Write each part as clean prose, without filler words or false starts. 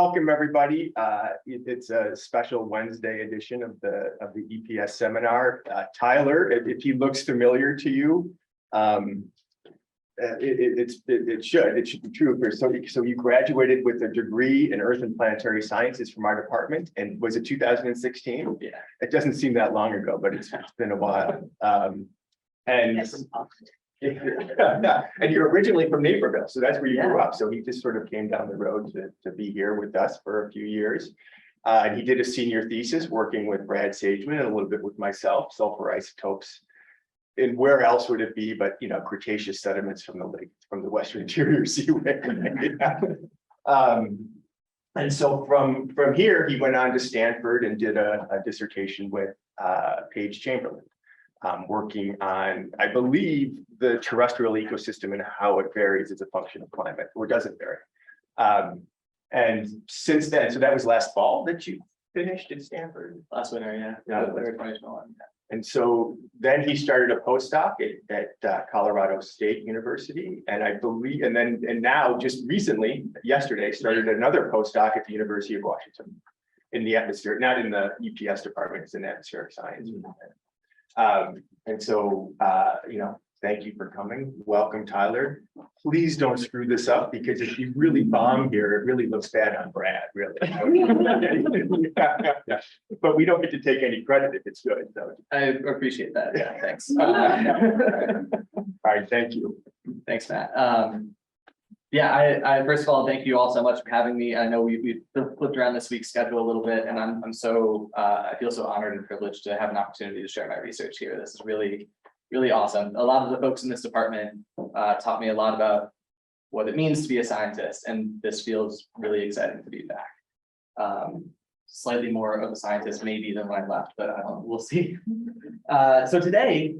welcome everybody. It's a special Wednesday edition of the EPS seminar. Tyler, if he looks familiar to you, it should be true. So you graduated with a degree in Earth and Planetary Sciences from our department, and was it 2016? Yeah, it doesn't seem that long ago, but it's been a while. And you're originally from Naperville, so that's where you grew up. So he just sort of came down the road to be here with us for a few years. And he did a senior thesis working with Brad Sageman and a little bit with myself, sulfur isotopes. And where else would it be but, Cretaceous sediments from the lake, from the Western Interior Seaway. And so from here, he went on to Stanford and did a dissertation with Paige Chamberlain. Working on, I believe, the terrestrial ecosystem and how it varies as a function of climate, or doesn't vary. And since then, so that was last fall that you finished at Stanford? last winter, Yeah. 2021. And so then he started a postdoc at Colorado State University, and I believe, and now just recently, yesterday, started another postdoc at the University of Washington in the atmosphere, not in the EPS department, it's in atmospheric science. And so, thank you for coming. Welcome, Tyler. Please don't screw this up, because if you really bomb here, it really looks bad on Brad, really. But we don't get to take any credit if it's good. So. I appreciate that. Yeah, thanks. All right, thank you. Thanks, Matt. I first of all, thank you all so much for having me. I know we flipped around this week's schedule a little bit, and I'm so I feel so honored and privileged to have an opportunity to share my research here. This is really, really awesome. A lot of the folks in this department taught me a lot about what it means to be a scientist, and this feels really exciting to be back. Slightly more of a scientist maybe than when I left, but we'll see. So today,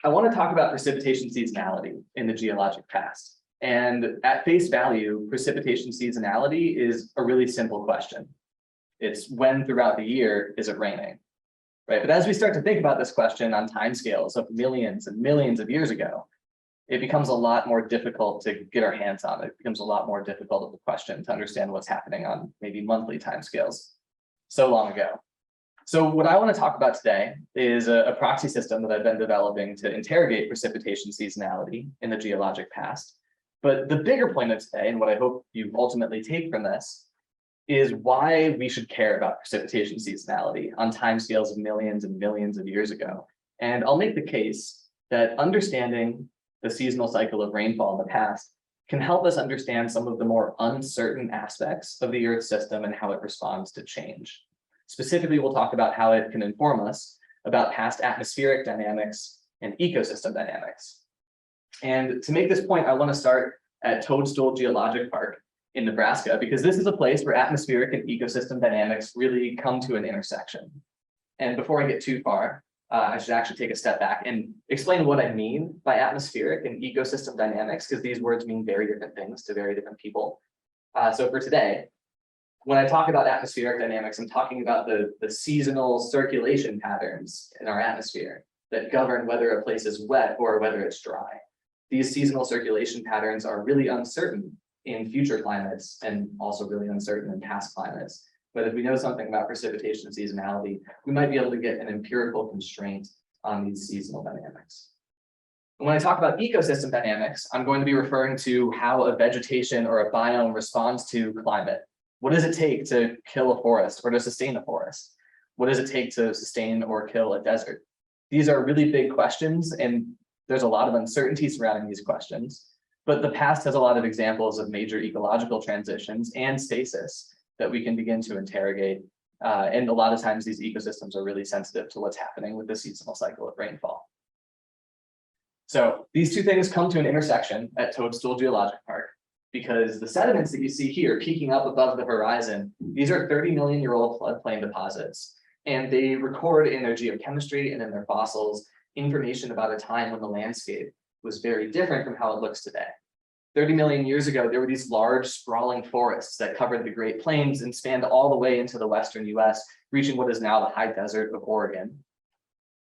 I want to talk about precipitation seasonality in the geologic past. And at face value, precipitation seasonality is a really simple question. It's when throughout the year is it raining, right? But as we start to think about this question on timescales of millions and millions of years ago, it becomes a lot more difficult to get our hands on it. It becomes a lot more difficult of a question to understand what's happening on maybe monthly timescales so long ago. So what I want to talk about today is a proxy system that I've been developing to interrogate precipitation seasonality in the geologic past. But the bigger point of today, and what I hope you ultimately take from this, is why we should care about precipitation seasonality on timescales of millions and millions of years ago. And I'll make the case that understanding the seasonal cycle of rainfall in the past can help us understand some of the more uncertain aspects of the Earth system and how it responds to change. Specifically, we'll talk about how it can inform us about past atmospheric dynamics and ecosystem dynamics. And to make this point, I want to start at Toadstool Geologic Park in Nebraska, because this is a place where atmospheric and ecosystem dynamics really come to an intersection. And before I get too far, I should actually take a step back and explain what I mean by atmospheric and ecosystem dynamics, because these words mean very different things to very different people. So for today, when I talk about atmospheric dynamics, I'm talking about the seasonal circulation patterns in our atmosphere that govern whether a place is wet or whether it's dry. These seasonal circulation patterns are really uncertain in future climates and also really uncertain in past climates. But if we know something about precipitation seasonality, we might be able to get an empirical constraint on these seasonal dynamics. And when I talk about ecosystem dynamics, I'm going to be referring to how a vegetation or a biome responds to climate. What does it take to kill a forest or to sustain a forest? What does it take to sustain or kill a desert? These are really big questions, and there's a lot of uncertainty surrounding these questions, but the past has a lot of examples of major ecological transitions and stasis that we can begin to interrogate. And a lot of times these ecosystems are really sensitive to what's happening with the seasonal cycle of rainfall. So these two things come to an intersection at Toadstool Geologic Park, because the sediments that you see here peeking up above the horizon, these are 30-million-year-old floodplain deposits, and they record in their geochemistry and in their fossils information about a time when the landscape was very different from how it looks today. 30 million years ago, there were these large sprawling forests that covered the Great Plains and spanned all the way into the Western US, reaching what is now the high desert of Oregon.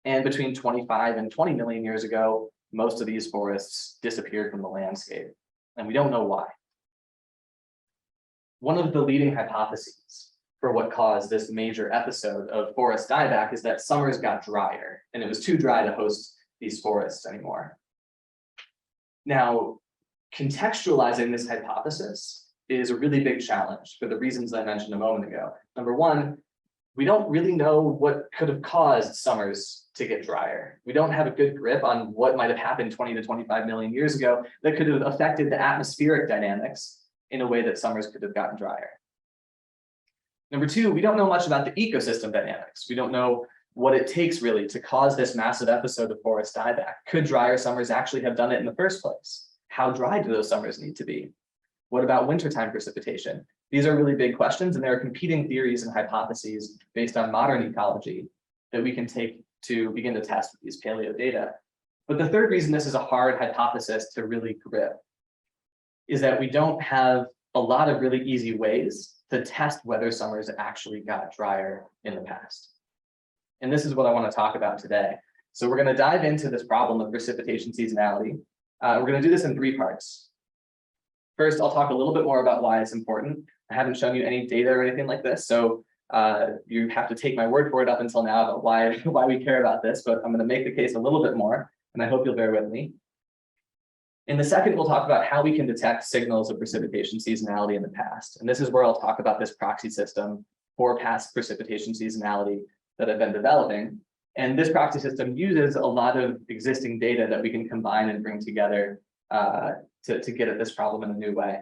And between 25 and 20 million years ago, most of these forests disappeared from the landscape, and we don't know why. one of the leading hypotheses for what caused this major episode of forest dieback is that summers got drier and it was too dry to host these forests anymore. Now, contextualizing this hypothesis is a really big challenge for the reasons I mentioned a moment ago. Number one, we don't really know what could have caused summers to get drier. We don't have a good grip on what might have happened 20 to 25 million years ago that could have affected the atmospheric dynamics in a way that summers could have gotten drier. Number two, we don't know much about the ecosystem dynamics. We don't know what it takes really to cause this massive episode of forest dieback. Could drier summers actually have done it in the first place? How dry do those summers need to be? What about wintertime precipitation? These are really big questions, and there are competing theories and hypotheses based on modern ecology that we can take to begin to test with these paleo data. But the third reason this is a hard hypothesis to really grip is that we don't have a lot of really easy ways to test whether summers actually got drier in the past. And this is what I want to talk about today. So we're going to dive into this problem of precipitation seasonality. We're going to do this in three parts. First, I'll talk a little bit more about why it's important. I haven't shown you any data or anything like this, so you have to take my word for it up until now about why we care about this, but I'm going to make the case a little bit more, and I hope you'll bear with me. In the second, we'll talk about how we can detect signals of precipitation seasonality in the past. And this is where I'll talk about this proxy system for past precipitation seasonality that I've been developing. And this proxy system uses a lot of existing data that we can combine and bring together to get at this problem in a new way.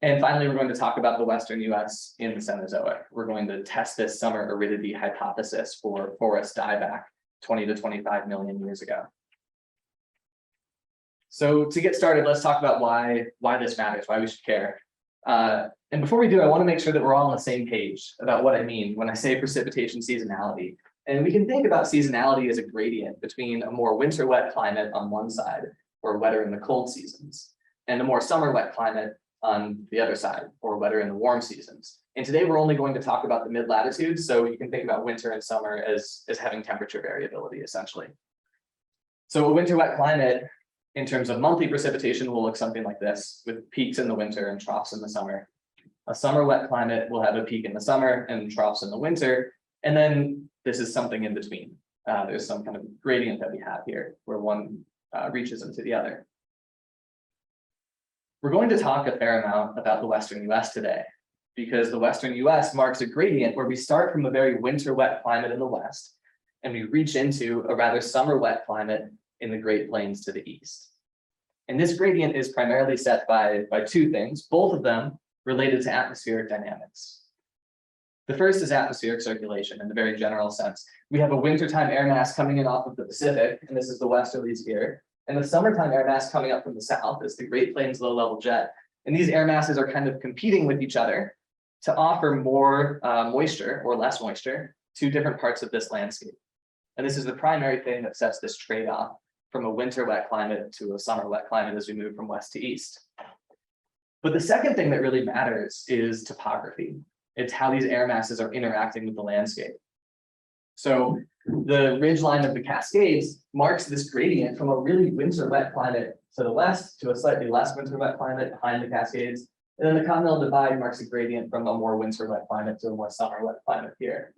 And finally, we're going to talk about the Western US in the Cenozoic. We're going to test this summer aridity hypothesis for forest dieback 20 to 25 million years ago. So to get started, let's talk about why this matters, why we should care. And before we do, I want to make sure that we're all on the same page about what I mean when I say precipitation seasonality. And we can think about seasonality as a gradient between a more winter wet climate on one side, or wetter in the cold seasons, and a more summer wet climate on the other side, or wetter in the warm seasons. And today we're only going to talk about the mid-latitudes, so you can think about winter and summer as having temperature variability, essentially. So a winter wet climate, in terms of monthly precipitation, will look something like this, with peaks in the winter and troughs in the summer. A summer wet climate will have a peak in the summer and troughs in the winter, and then this is something in between. There's some kind of gradient that we have here, where one reaches into the other. We're going to talk a fair amount about the Western US today, because the Western US marks a gradient where we start from a very winter wet climate in the West, and we reach into a rather summer wet climate in the Great Plains to the east. And this gradient is primarily set by two things, both of them related to atmospheric dynamics. The first is atmospheric circulation in a very general sense. We have a wintertime air mass coming in off of the Pacific, and this is the westerlies here. And the summertime air mass coming up from the south is the Great Plains low-level jet. And these air masses are kind of competing with each other to offer more moisture or less moisture to different parts of this landscape. And this is the primary thing that sets this trade-off from a winter wet climate to a summer wet climate as we move from west to east. But the second thing that really matters is topography. It's how these air masses are interacting with the landscape. So the ridgeline of the Cascades marks this gradient from a really winter wet climate to the west to a slightly less winter wet climate behind the Cascades. And then the Continental Divide marks a gradient from a more winter wet climate to a more summer wet climate here.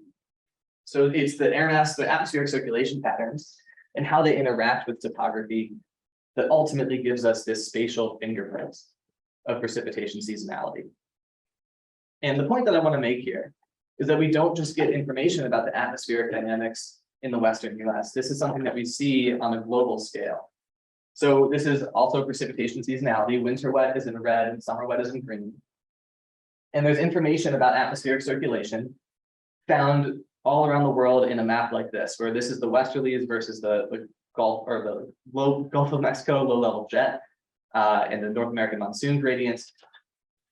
So it's the air mass, the atmospheric circulation patterns, and how they interact with topography that ultimately gives us this spatial fingerprint of precipitation seasonality. And the point that I want to make here is that we don't just get information about the atmospheric dynamics in the Western US. This is something that we see on a global scale. So this is also precipitation seasonality. Winter wet is in red and summer wet is in green. And there's information about atmospheric circulation found all around the world in a map like this, where this is the westerlies versus the Gulf or the Gulf of Mexico low-level jet and the North American monsoon gradients.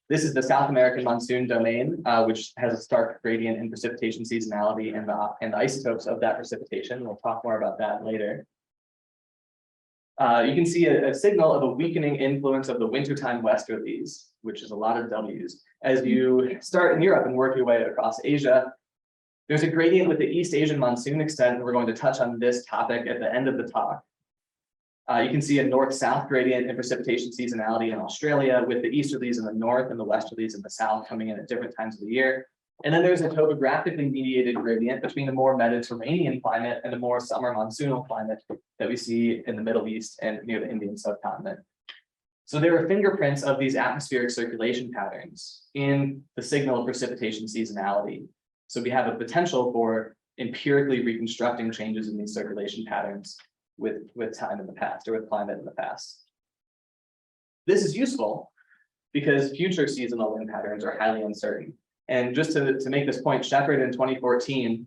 This is the South American monsoon domain, which has a stark gradient in precipitation seasonality and the isotopes of that precipitation. We'll talk more about that later. You can see a signal of a weakening influence of the wintertime westerlies, which is a lot of W's. As you start in Europe and work your way across Asia, there's a gradient with the East Asian monsoon extent, and we're going to touch on this topic at the end of the talk. You can see a north-south gradient in precipitation seasonality in Australia, with the easterlies in the north and the westerlies in the south coming in at different times of the year. And then there's a topographically mediated gradient between a more Mediterranean climate and a more summer monsoonal climate that we see in the Middle East and near the Indian subcontinent. So there are fingerprints of these atmospheric circulation patterns in the signal of precipitation seasonality. So we have a potential for empirically reconstructing changes in these circulation patterns with time in the past, or with climate in the past. This is useful because future seasonal wind patterns are highly uncertain. And just to make this point, Shepard in 2014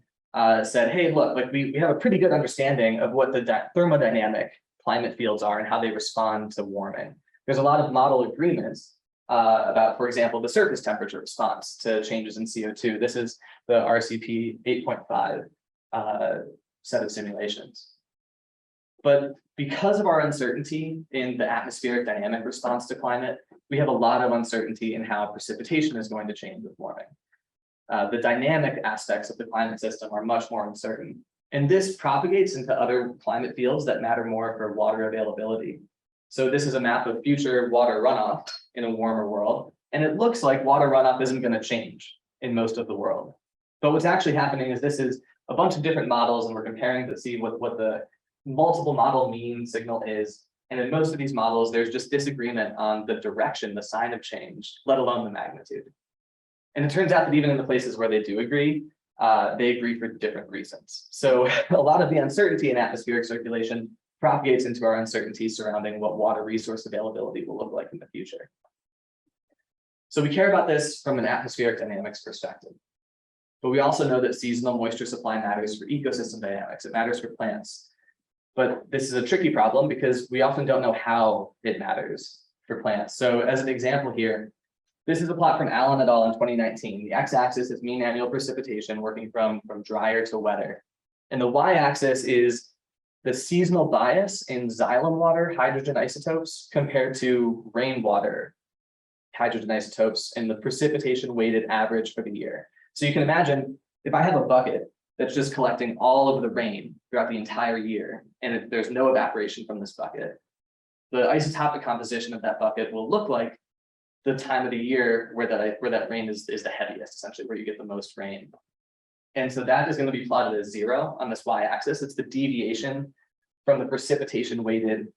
said, hey, look, like we have a pretty good understanding of what the thermodynamic climate fields are and how they respond to warming. There's a lot of model agreements about, for example, the surface temperature response to changes in CO2. This is the RCP 8.5 set of simulations. But because of our uncertainty in the atmospheric dynamic response to climate, we have a lot of uncertainty in how precipitation is going to change with warming. The dynamic aspects of the climate system are much more uncertain. And this propagates into other climate fields that matter more for water availability. So this is a map of future water runoff in a warmer world. And it looks like water runoff isn't going to change in most of the world. But what's actually happening is this is a bunch of different models, and we're comparing to see what the multiple model mean signal is. And in most of these models, there's just disagreement on the direction, the sign of change, let alone the magnitude. And it turns out that even in the places where they do agree, they agree for different reasons. So a lot of the uncertainty in atmospheric circulation propagates into our uncertainty surrounding what water resource availability will look like in the future. So we care about this from an atmospheric dynamics perspective. But we also know that seasonal moisture supply matters for ecosystem dynamics. It matters for plants. But this is a tricky problem because we often don't know how it matters for plants. So as an example here, this is a plot from Allen et al. In 2019. The x-axis is mean annual precipitation working from drier to wetter. And the y-axis is the seasonal bias in xylem water hydrogen isotopes compared to rainwater hydrogen isotopes in the precipitation weighted average for the year. So you can imagine if I have a bucket that's just collecting all of the rain throughout the entire year, and there's no evaporation from this bucket, the isotopic composition of that bucket will look like the time of the year where that rain is the heaviest, essentially, where you get the most rain. And so that is going to be plotted as 0 on this y-axis. It's the deviation from the precipitation weighted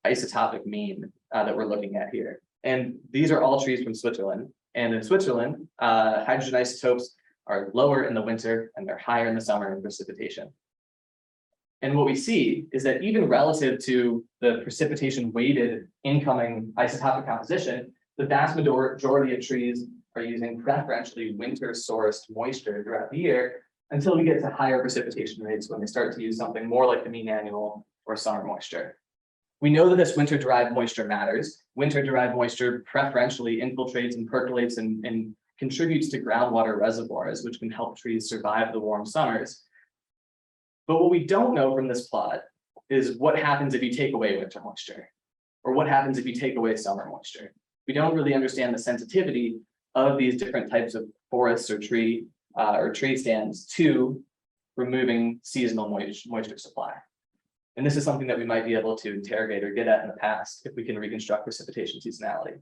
isotopic mean that we're looking at here. And these are all trees from Switzerland. And in Switzerland, hydrogen isotopes are lower in the winter and they're higher in the summer in precipitation. And what we see is that even relative to the precipitation weighted incoming isotopic composition, the vast majority of trees are using preferentially winter sourced moisture throughout the year until we get to higher precipitation rates when they start to use something more like the mean annual or summer moisture. We know that this winter derived moisture matters. Winter derived moisture preferentially infiltrates and percolates and contributes to groundwater reservoirs, which can help trees survive the warm summers. But what we don't know from this plot is what happens if you take away winter moisture, or what happens if you take away summer moisture. We don't really understand the sensitivity of these different types of forests or tree stands to removing seasonal moisture supply. And this is something that we might be able to interrogate or get at in the past if we can reconstruct precipitation seasonality.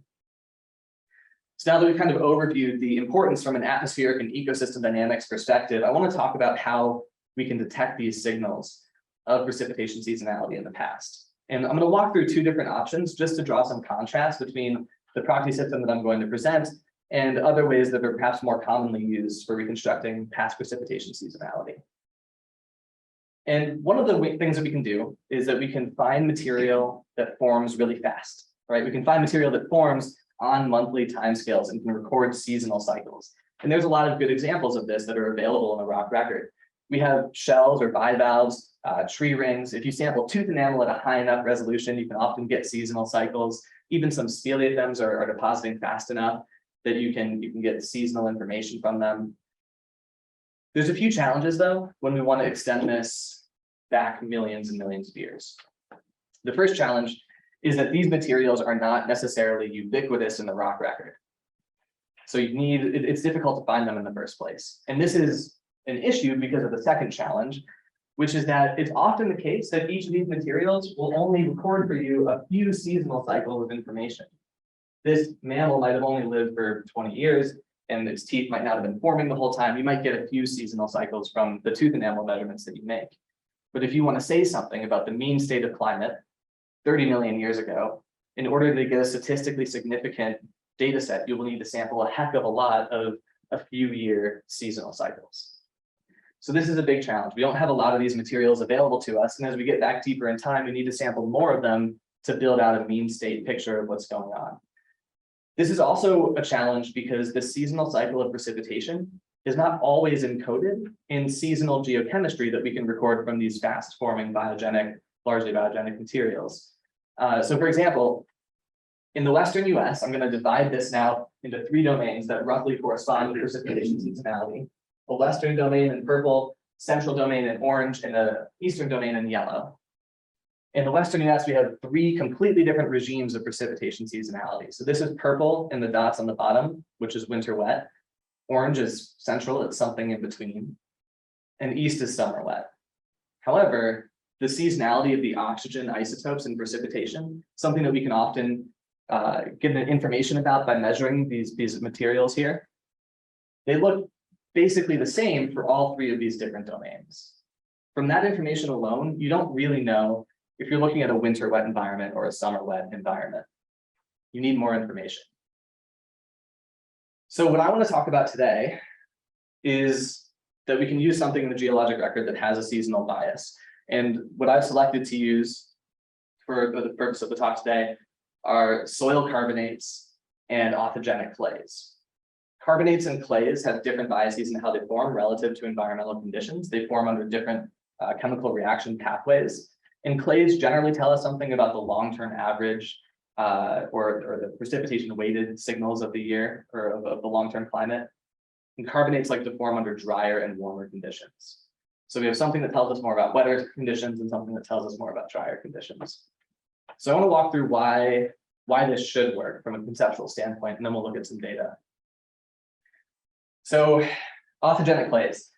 So now that we've kind of overviewed the importance from an atmospheric and ecosystem dynamics perspective, I want to talk about how we can detect these signals of precipitation seasonality in the past. And I'm going to walk through 2 different options just to draw some contrast between the proxy system that I'm going to present and other ways that are perhaps more commonly used for reconstructing past precipitation seasonality. And one of the things that we can do is that we can find material that forms really fast, right? We can find material that forms on monthly timescales and can record seasonal cycles. And there's a lot of good examples of this that are available in the rock record. We have shells or bivalves, tree rings. If you sample tooth enamel at a high enough resolution, you can often get seasonal cycles. Even some speleothems are depositing fast enough that you can get seasonal information from them. There's a few challenges, though, when we want to extend this back millions and millions of years. The first challenge is that these materials are not necessarily ubiquitous in the rock record. So it's difficult to find them in the first place. And this is an issue because of the second challenge, which is that it's often the case that each of these materials will only record for you a few seasonal cycles of information. This mammal might have only lived for 20 years, and its teeth might not have been forming the whole time. You might get a few seasonal cycles from the tooth enamel measurements that you make. But if you want to say something about the mean state of climate 30 million years ago, in order to get a statistically significant data set, you will need to sample a heck of a lot of a few year seasonal cycles. So this is a big challenge. We don't have a lot of these materials available to us. And as we get back deeper in time, we need to sample more of them to build out a mean state picture of what's going on. This is also a challenge because the seasonal cycle of precipitation is not always encoded in seasonal geochemistry that we can record from these fast forming biogenic, largely biogenic materials. So for example, in the Western US, I'm going to divide this now into 3 domains that roughly correspond to precipitation seasonality. A Western domain in purple, central domain in orange, and an Eastern domain in yellow. In the Western US, we have 3 completely different regimes of precipitation seasonality. So this is purple in the dots on the bottom, which is winter wet. Orange is central, it's something in between. And east is summer wet. However, the seasonality of the oxygen isotopes in precipitation, something that we can often get information about by measuring these materials here, they look basically the same for all 3 of these different domains. From that information alone, you don't really know if you're looking at a winter wet environment or a summer wet environment. You need more information. So what I want to talk about today is that we can use something in the geologic record that has a seasonal bias. And what I've selected to use for the purpose of the talk today are soil carbonates and authigenic clays. Carbonates and clays have different biases in how they form relative to environmental conditions. They form under different chemical reaction pathways. And clays generally tell us something about the long-term average or the precipitation weighted signals of the year or of the long-term climate. And carbonates like to form under drier and warmer conditions. So we have something that tells us more about wetter conditions and something that tells us more about drier conditions. So I want to walk through why this should work from a conceptual standpoint, and then we'll look at some data. So authigenic clays.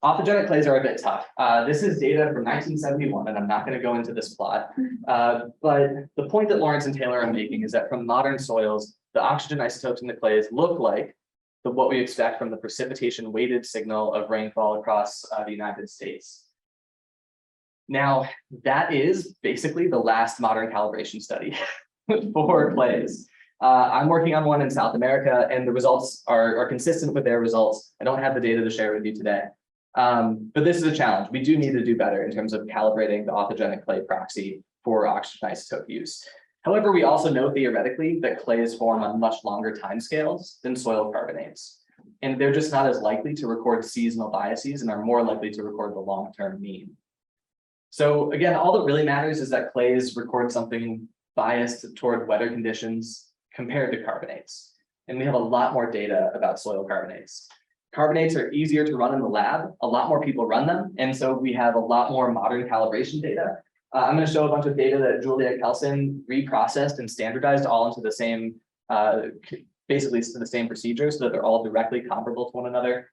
Authigenic clays are a bit tough. This is data from 1971, and I'm not going to go into this plot. But the point that Lawrence and Taylor are making is that from modern soils, the oxygen isotopes in the clays look like what we expect from the precipitation weighted signal of rainfall across the United States. Now, that is basically the last modern calibration study for clays. I'm working on one in South America, and the results are consistent with their results. I don't have the data to share with you today. But this is a challenge. We do need to do better in terms of calibrating the authigenic clay proxy for oxygen isotope use. However, we also know theoretically that clays form on much longer timescales than soil carbonates. And they're just not as likely to record seasonal biases and are more likely to record the long-term mean. So again, all that really matters is that clays record something biased toward wetter conditions compared to carbonates. And we have a lot more data about soil carbonates. Carbonates are easier to run in the lab. A lot more people run them. And so we have a lot more modern calibration data. I'm going to show a bunch of data that Julia Kelson reprocessed and standardized all into the same, basically to the same procedure so that they're all directly comparable to one another.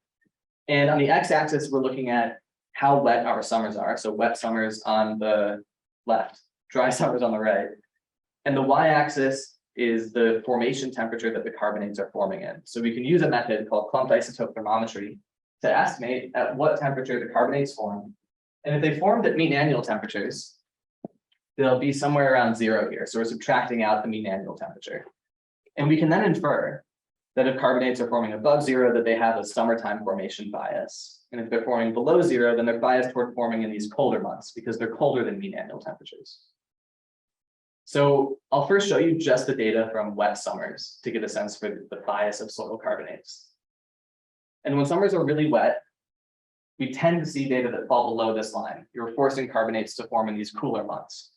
And on the x-axis, we're looking at how wet our summers are. So wet summers on the left, dry summers on the right. And the y-axis is the formation temperature that the carbonates are forming in. So we can use a method called clumped isotope thermometry to estimate at what temperature the carbonates form. And if they formed at mean annual temperatures, they'll be somewhere around 0 here. So we're subtracting out the mean annual temperature. And we can then infer that if carbonates are forming above 0, that they have a summertime formation bias. And if they're forming below 0, then they're biased toward forming in these colder months because they're colder than mean annual temperatures. So I'll first show you just the data from wet summers to get a sense for the bias of soil carbonates. And when summers are really wet, we tend to see data that fall below this line. You're forcing carbonates to form in these cooler months.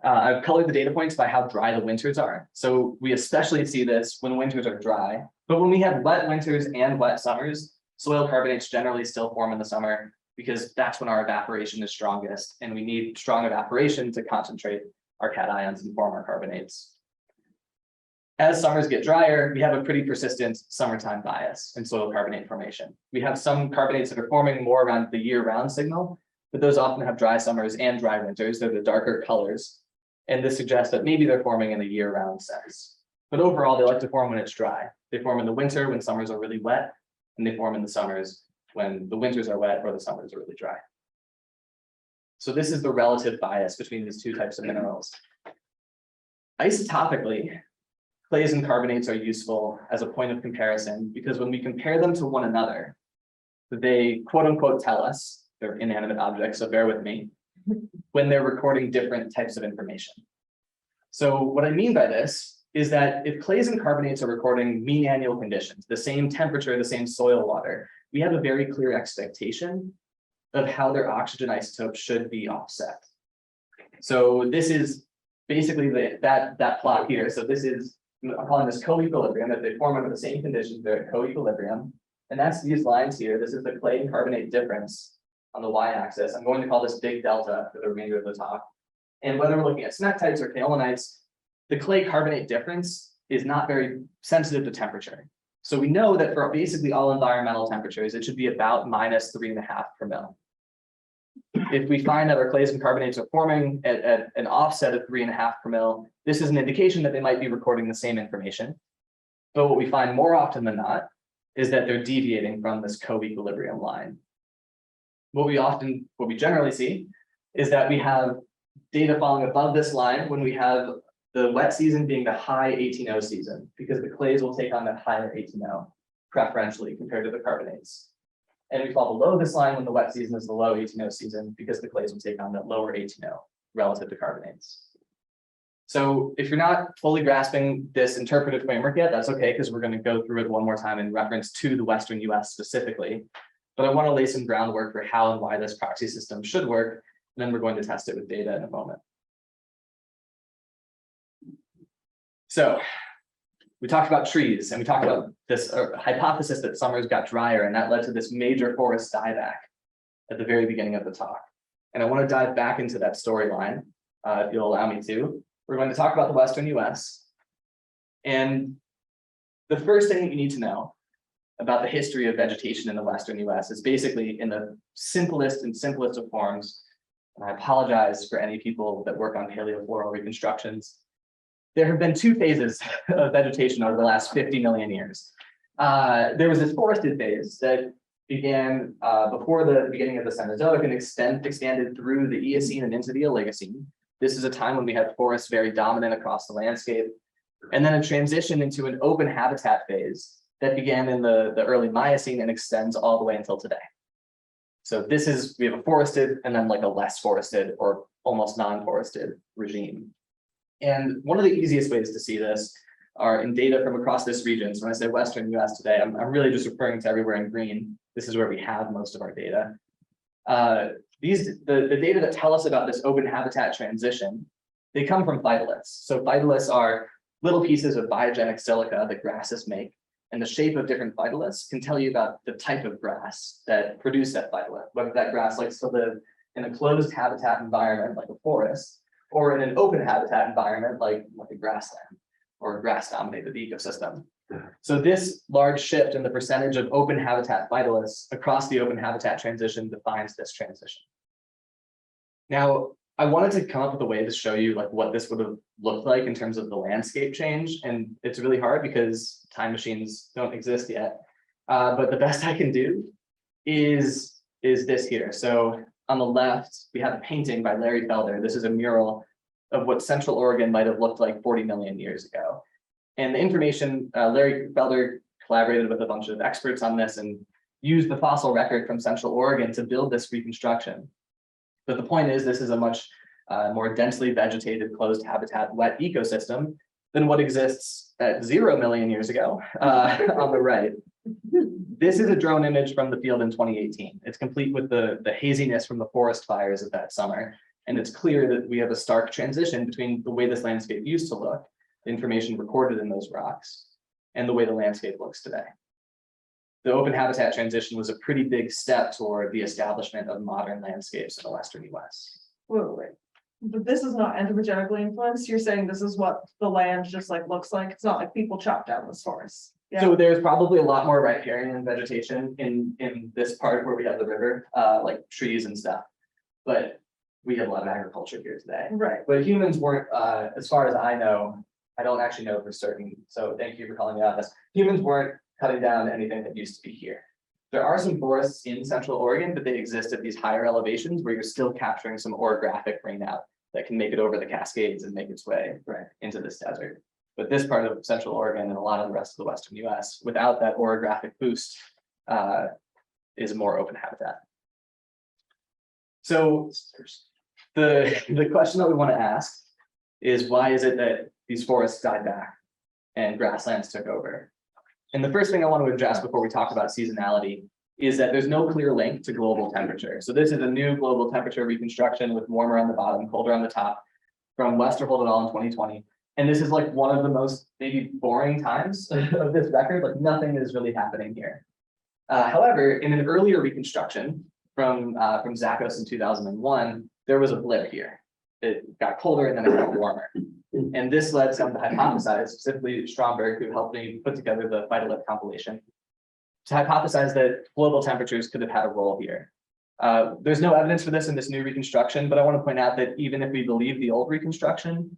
I've colored the data points by how dry the winters are. So we especially see this when winters are dry. But when we have wet winters and wet summers, soil carbonates generally still form in the summer because that's when our evaporation is strongest. And we need strong evaporation to concentrate our cations and form our carbonates. As summers get drier, we have a pretty persistent summertime bias in soil carbonate formation. We have some carbonates that are forming more around the year-round signal, but those often have dry summers and dry winters. They're the darker colors. And this suggests that maybe they're forming in a year-round sense. But overall, they like to form when it's dry. They form in the winter when summers are really wet, and they form in the summers when the winters are wet or the summers are really dry. So this is the relative bias between these two types of minerals. Isotopically, clays and carbonates are useful as a point of comparison because when we compare them to one another, they quote unquote tell us, they're inanimate objects, so bear with me, when they're recording different types of information. So what I mean by this is that if clays and carbonates are recording mean annual conditions, the same temperature, the same soil water, we have a very clear expectation of how their oxygen isotopes should be offset. So this is basically that plot here. So this is, I'm calling this co-equilibrium, that they form under the same conditions, they're at co-equilibrium. And that's these lines here. This is the clay and carbonate difference on the y-axis. I'm going to call this big delta for the remainder of the talk. And whether we're looking at smectites or kaolinites, the clay carbonate difference is not very sensitive to temperature. So we know that for basically all environmental temperatures, it should be about -3.5 per mil. If we find that our clays and carbonates are forming at an offset of 3.5 per mil, this is an indication that they might be recording the same information. But what we find more often than not is that they're deviating from this co-equilibrium line. What we generally see is that we have data falling above this line when we have the wet season being the high 18O season, because the clays will take on that higher 18O preferentially compared to the carbonates. And we fall below this line when the wet season is the low 18O season, because the clays will take on that lower 18O relative to carbonates. So if you're not fully grasping this interpretive framework yet, that's okay, because we're going to go through it one more time in reference to the Western US specifically. But I want to lay some groundwork for how and why this proxy system should work, and then we're going to test it with data in a moment. So we talked about trees, and we talked about this hypothesis that summers got drier, and that led to this major forest dieback at the very beginning of the talk. And I want to dive back into that storyline, if you'll allow me to. We're going to talk about the Western US. And the first thing that you need to know about the history of vegetation in the Western US is basically in the simplest of forms. And I apologize for any people that work on paleofloral reconstructions. There have been two phases of vegetation over the last 50 million years. There was this forested phase that began before the beginning of the Cenozoic and expanded through the Eocene and into the Oligocene. This is a time when we had forests very dominant across the landscape. And then a transition into an open habitat phase that began in the early Miocene and extends all the way until today. So this is, we have a forested and then like a less forested or almost non-forested regime. And one of the easiest ways to see this are in data from across this region. So when I say Western US today, I'm really just referring to everywhere in green. This is where we have most of our data. The data that tell us about this open habitat transition, they come from phytoliths. So phytoliths are little pieces of biogenic silica that grasses make. And the shape of different phytoliths can tell you about the type of grass that produced that phytolith, whether that grass likes to live in a closed habitat environment like a forest, or in an open habitat environment like a grassland or a grass-dominated ecosystem. So this large shift in the percentage of open habitat phytoliths across the open habitat transition defines this transition. Now, I wanted to come up with a way to show you like what this would have looked like in terms of the landscape change. And it's really hard because time machines don't exist yet. But the best I can do is this here. So on the left, we have a painting by Larry Felder. This is a mural of what Central Oregon might have looked like 40 million years ago. And the information, Larry Felder collaborated with a bunch of experts on this and used the fossil record from Central Oregon to build this reconstruction. But the point is, this is a much more densely vegetated, closed habitat, wet ecosystem than what exists at 0 million years ago on the right. This is a drone image from the field in 2018. It's complete with the haziness from the forest fires of that summer. And it's clear that we have a stark transition between the way this landscape used to look, the information recorded in those rocks, and the way the landscape looks today. The open habitat transition was a pretty big step toward the establishment of modern landscapes in the Western US. Wait. But this is not anthropogenically influenced. You're saying this is what the land just like looks like. It's not like people chopped down this forest. Yeah. So there's probably a lot more riparian vegetation in this part where we have the river, like trees and stuff. but we have a lot of agriculture here today. Right. But humans weren't, as far as I know, I don't actually know for certain, so thank you for calling me out on this. Humans weren't cutting down anything that used to be here. There are some forests in Central Oregon, but they exist at these higher elevations where you're still capturing some orographic rainout that can make it over the Cascades and make its way into this desert. But this part of Central Oregon and a lot of the rest of the Western US, without that orographic boost, is more open habitat. So the question that we want to ask is, why is it that these forests died back and grasslands took over? And the first thing I want to address before we talk about seasonality is that there's no clear link to global temperature. So this is a new global temperature reconstruction with warmer on the bottom, colder on the top, from Westerhold et al. In 2020. And this is like one of the most maybe boring times of this record. Like nothing is really happening here. However, in an earlier reconstruction from Zachos in 2001, there was a blip here. It got colder and then it got warmer. And this led some to hypothesize, specifically Stromberg, who helped me put together the Phytolith compilation, to hypothesize that global temperatures could have had a role here. There's no evidence for this in this new reconstruction, but I want to point out that even if we believe the old reconstruction,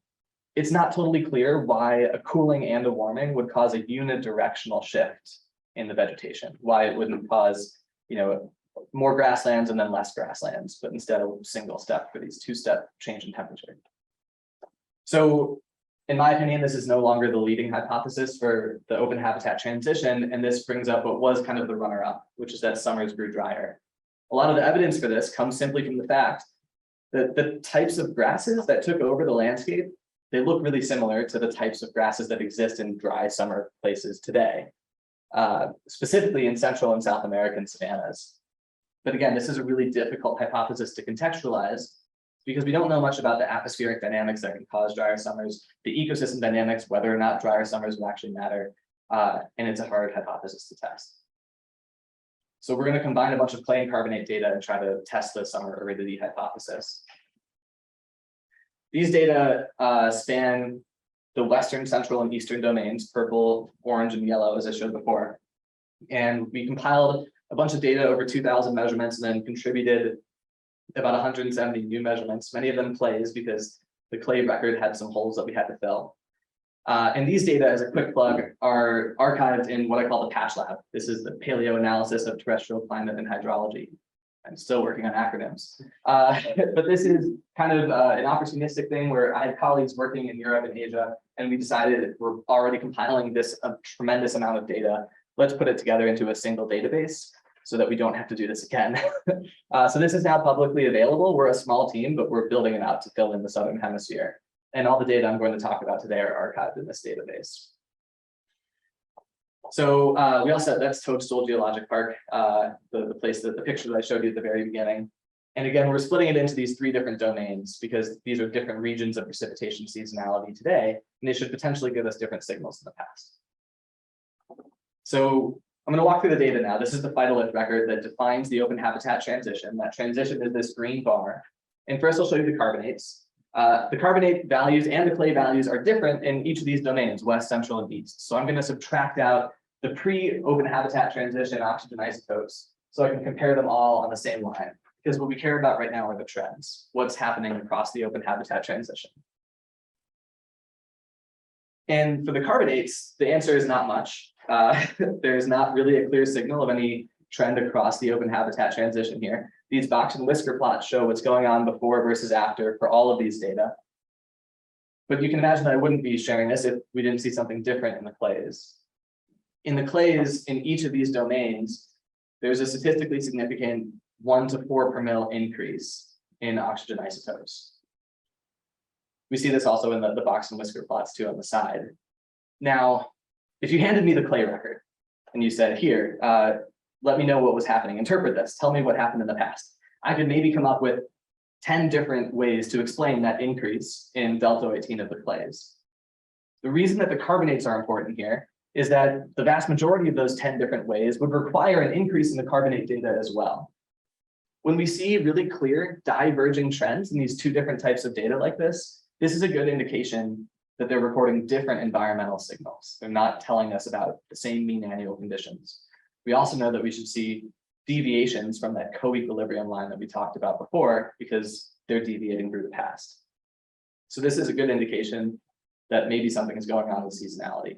it's not totally clear why a cooling and a warming would cause a unidirectional shift in the vegetation, why it wouldn't cause, more grasslands and then less grasslands, but instead a single step for these two-step change in temperature. So in my opinion, this is no longer the leading hypothesis for the open habitat transition. And this brings up what was kind of the runner-up, which is that summers grew drier. A lot of the evidence for this comes simply from the fact that the types of grasses that took over the landscape, they look really similar to the types of grasses that exist in dry summer places today, specifically in Central and South American savannas. But again, this is a really difficult hypothesis to contextualize because we don't know much about the atmospheric dynamics that can cause drier summers, the ecosystem dynamics, whether or not drier summers will actually matter, and it's a hard hypothesis to test. So we're going to combine a bunch of clay and carbonate data and try to test the summer aridity hypothesis. These data span the western, central, and eastern domains, purple, orange, and yellow, as I showed before. And we compiled a bunch of data over 2,000 measurements and then contributed about 170 new measurements, many of them clays because the clay record had some holes that we had to fill. And these data, as a quick plug, are archived in what I call the Patch Lab. This is the paleoanalysis of terrestrial climate and hydrology. I'm still working on acronyms. But this is kind of an opportunistic thing where I had colleagues working in Europe and Asia, and we decided we're already compiling this a tremendous amount of data. Let's put it together into a single database so that we don't have to do this again. So this is now publicly available. We're a small team, but we're building it out to fill in the Southern Hemisphere. And all the data I'm going to talk about today are archived in this database. So we also, that's Toadstool Geologic Park, the place that the picture that I showed you at the very beginning. And again, we're splitting it into these three different domains because these are different regions of precipitation seasonality today, and they should potentially give us different signals in the past. So I'm going to walk through the data now. This is the Phytolith record that defines the open habitat transition. That transition is this green bar. And first I'll show you the carbonates. The carbonate values and the clay values are different in each of these domains, west, central, and east. So I'm going to subtract out the pre-open habitat transition oxygen isotopes so I can compare them all on the same line. Because what we care about right now are the trends, what's happening across the open habitat transition. And for the carbonates, the answer is not much. There's not really a clear signal of any trend across the open habitat transition here. These box and whisker plots show what's going on before versus after for all of these data. But you can imagine that I wouldn't be sharing this if we didn't see something different in the clays. In the clays, in each of these domains, there's a statistically significant 1 to 4 per mil increase in oxygen isotopes. We see this also in the box and whisker plots too on the side. Now, if you handed me the clay record and you said, here, let me know what was happening, interpret this, tell me what happened in the past, I could maybe come up with 10 different ways to explain that increase in delta 18 of the clays. The reason that the carbonates are important here is that the vast majority of those 10 different ways would require an increase in the carbonate data as well. When we see really clear diverging trends in these two different types of data like this is a good indication that they're recording different environmental signals. They're not telling us about the same mean annual conditions. We also know that we should see deviations from that co-equilibrium line that we talked about before, because they're deviating through the past. So this is a good indication that maybe something is going on with seasonality.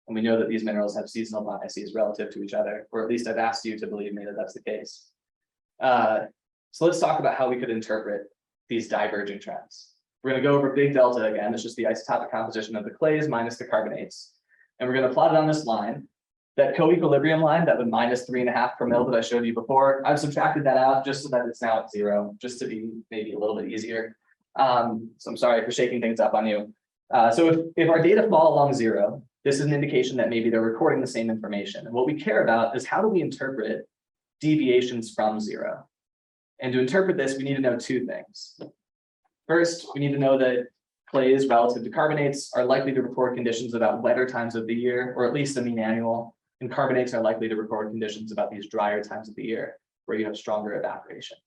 And we know that these minerals have seasonal biases relative to each other, or at least I've asked you to believe me that that's the case. So let's talk about how we could interpret these diverging trends. We're going to go over big delta again. It's just the isotopic composition of the clays minus the carbonates. And we're going to plot it on this line. That co-equilibrium line, that would minus 3.5 per mil that I showed you before, I've subtracted that out just so that it's now at 0, just to be maybe a little bit easier. So I'm sorry for shaking things up on you. So if our data fall along 0, this is an indication that maybe they're recording the same information. And what we care about is how do we interpret deviations from 0? And to interpret this, we need to know 2 things. First, we need to know that clays relative to carbonates are likely to record conditions about wetter times of the year, or at least a mean annual, and carbonates are likely to record conditions about these drier times of the year, where you have stronger evaporation.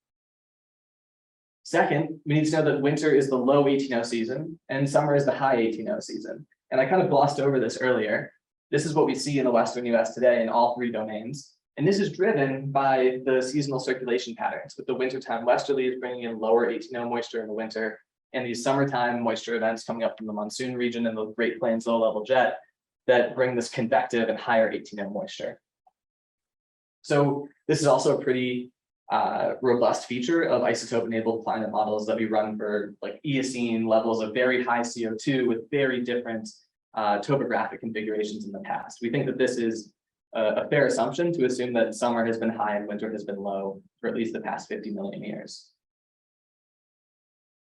Second, we need to know that winter is the low 18O season and summer is the high 18O season. And I kind of glossed over this earlier. This is what we see in the Western US today in all 3 domains. And this is driven by the seasonal circulation patterns, with the wintertime westerlies bringing in lower 18O moisture in the winter, and these summertime moisture events coming up from the monsoon region and the Great Plains low-level jet that bring this convective and higher 18O moisture. So this is also a pretty robust feature of isotope-enabled climate models that we run for like Eocene levels of very high CO2 with very different topographic configurations in the past. We think that this is a fair assumption to assume that summer has been high and winter has been low for at least the past 50 million years.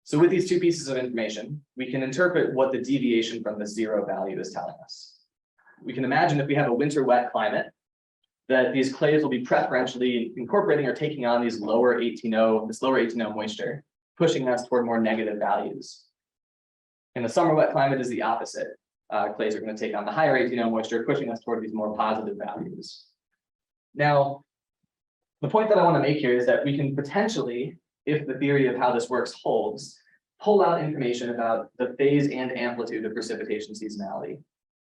So with these 2 pieces of information, we can interpret what the deviation from the 0 value is telling us. We can imagine if we have a winter wet climate, that these clays will be preferentially incorporating or taking on these lower 18O moisture, pushing us toward more negative values. In the summer wet climate is the opposite. Clays are going to take on the higher 18O moisture, pushing us toward these more positive values. Now, the point that I want to make here is that we can potentially, if the theory of how this works holds, pull out information about the phase and amplitude of precipitation seasonality.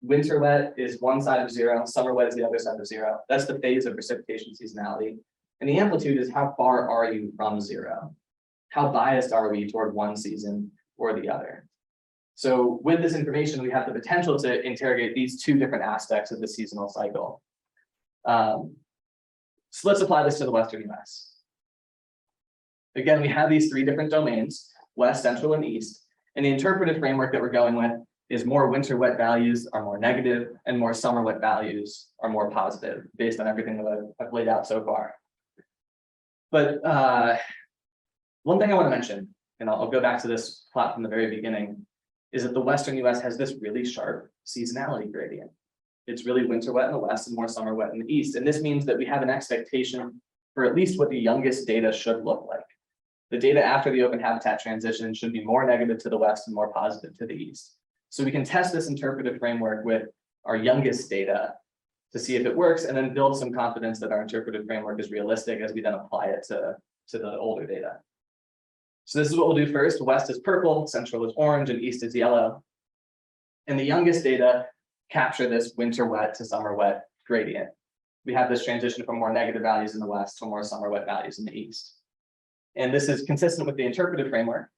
Winter wet is one side of 0, summer wet is the other side of 0. That's the phase of precipitation seasonality. And the amplitude is how far are you from 0? How biased are we toward one season or the other? So with this information, we have the potential to interrogate these 2 different aspects of the seasonal cycle. So let's apply this to the Western US. Again, we have these 3 different domains, west, central, and east. And the interpretive framework that we're going with is more winter wet values are more negative and more summer wet values are more positive based on everything that I've laid out so far. But one thing I want to mention, and I'll go back to this plot from the very beginning, is that the Western US has this really sharp seasonality gradient. It's really winter wet in the west and more summer wet in the east. And this means that we have an expectation for at least what the youngest data should look like. The data after the open habitat transition should be more negative to the west and more positive to the east. So we can test this interpretive framework with our youngest data to see if it works, and then build some confidence that our interpretive framework is realistic as we then apply it to the older data. So this is what we'll do first. West is purple, central is orange, and east is yellow. And the youngest data capture this winter wet to summer wet gradient. We have this transition from more negative values in the west to more summer wet values in the east. And this is consistent with the interpretive framework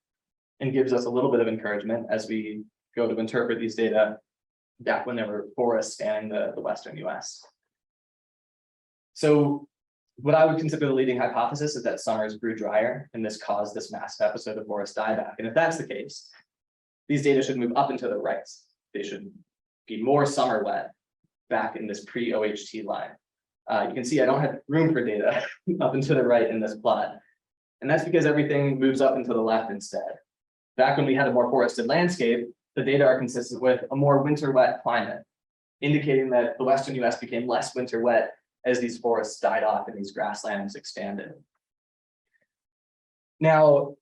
and gives us a little bit of encouragement as we go to interpret these data back when there were forests spanning the Western US. So what I would consider the leading hypothesis is that summers grew drier, and this caused this massive episode of forest dieback. And if that's the case, these data should move up and to the right. They should be more summer wet back in this pre-OHT line. You can see I don't have room for data up and to the right in this plot. And that's because everything moves up and to the left instead. Back when we had a more forested landscape, the data are consistent with a more winter wet climate, indicating that the Western US became less winter wet as these forests died off and these grasslands expanded. Now,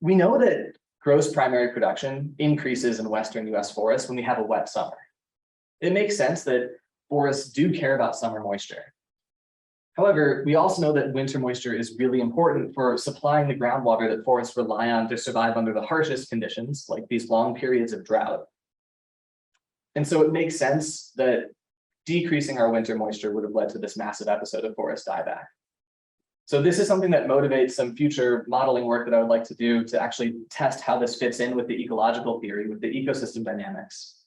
we know that gross primary production increases in Western US forests when we have a wet summer. It makes sense that forests do care about summer moisture. However, we also know that winter moisture is really important for supplying the groundwater that forests rely on to survive under the harshest conditions, like these long periods of drought. And so it makes sense that decreasing our winter moisture would have led to this massive episode of forest dieback. So this is something that motivates some future modeling work that I would like to do to actually test how this fits in with the ecological theory, with the ecosystem dynamics.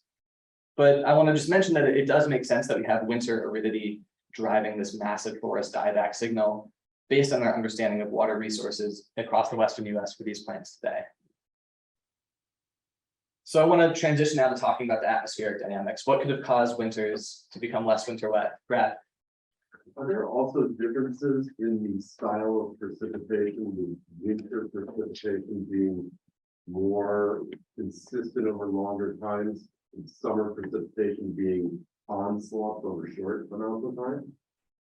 But I want to just mention that it does make sense that we have winter aridity driving this massive forest dieback signal based on our understanding of water resources across the Western US for these plants today. So I want to transition now to talking about the atmospheric dynamics. What could have caused winters to become less winter wet? Brad? Are there also differences in the style of precipitation, with winter precipitation being more consistent over longer times, and summer precipitation being onslaught over short amounts of time?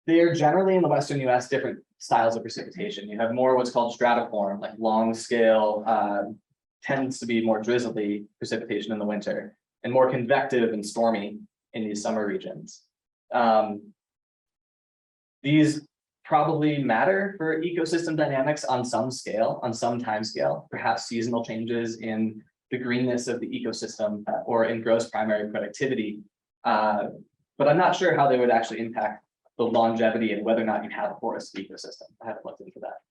They are generally in the Western US different styles of precipitation. You have more what's called stratiform, like long scale, tends to be more drizzly precipitation in the winter, and more convective and stormy in these summer regions. These probably matter for ecosystem dynamics on some scale, on some time scale, perhaps seasonal changes in the greenness of the ecosystem or in gross primary productivity. But I'm not sure how they would actually impact the longevity and whether or not you have a forest ecosystem. I haven't looked into that.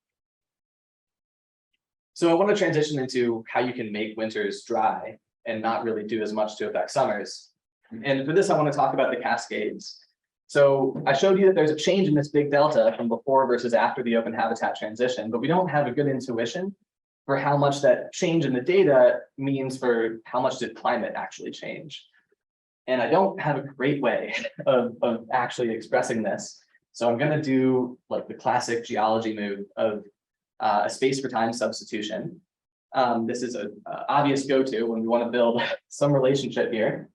So I want to transition into how you can make winters dry and not really do as much to affect summers. And for this, I want to talk about the Cascades. So I showed you that there's a change in this big delta from before versus after the open habitat transition, but we don't have a good intuition for how much that change in the data means for how much did climate actually change. And I don't have a great way of actually expressing this. So I'm going to do like the classic geology move of a space for time substitution. This is an obvious go-to when we want to build some relationship here.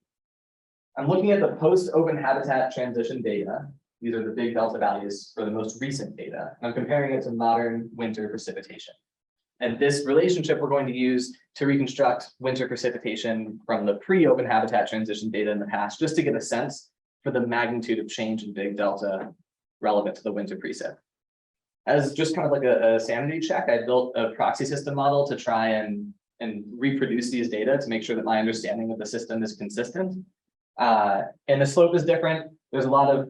I'm looking at the post-open habitat transition data. These are the big delta values for the most recent data. I'm comparing it to modern winter precipitation. And this relationship we're going to use to reconstruct winter precipitation from the pre-open habitat transition data in the past, just to get a sense for the magnitude of change in big delta relevant to the winter precip. As just kind of like a sanity check, I built a proxy system model to try and reproduce these data to make sure that my understanding of the system is consistent. And the slope is different. There's a lot of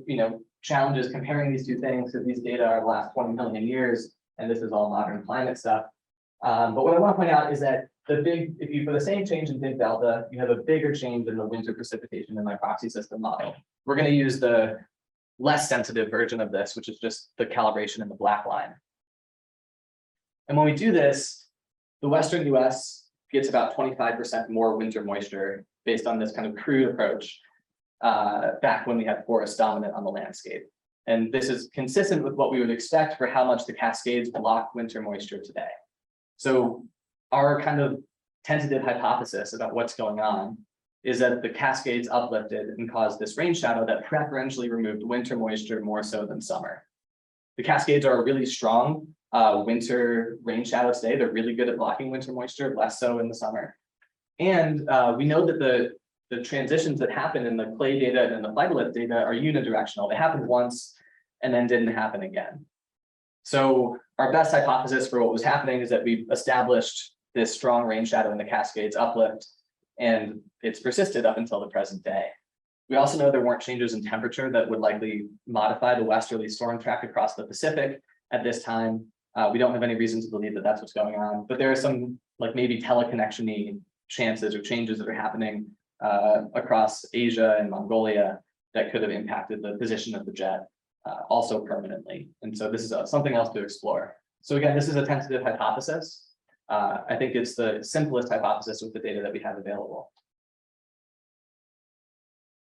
challenges comparing these two things because these data are the last 20 million years, and this is all modern climate stuff. But what I want to point out is that if you for the same change in big delta, you have a bigger change in the winter precipitation in my proxy system model. We're going to use the less sensitive version of this, which is just the calibration in the black line. And when we do this, the Western US gets about 25% more winter moisture based on this kind of crude approach back when we had forest dominant on the landscape. And this is consistent with what we would expect for how much the Cascades block winter moisture today. So our kind of tentative hypothesis about what's going on is that the Cascades uplifted and caused this rain shadow that preferentially removed winter moisture more so than summer. The Cascades are a really strong winter rain shadow today. They're really good at blocking winter moisture, less so in the summer. And we know that the transitions that happen in the clay data and the phytolith data are unidirectional. They happened once and then didn't happen again. So our best hypothesis for what was happening is that we established this strong rain shadow in the Cascades uplift, and it's persisted up until the present day. We also know there weren't changes in temperature that would likely modify the westerly storm track across the Pacific at this time. We don't have any reason to believe that that's what's going on, but there are some like maybe teleconnection-y chances or changes that are happening across Asia and Mongolia that could have impacted the position of the jet also permanently. And so this is something else to explore. So again, this is a tentative hypothesis. I think it's the simplest hypothesis with the data that we have available.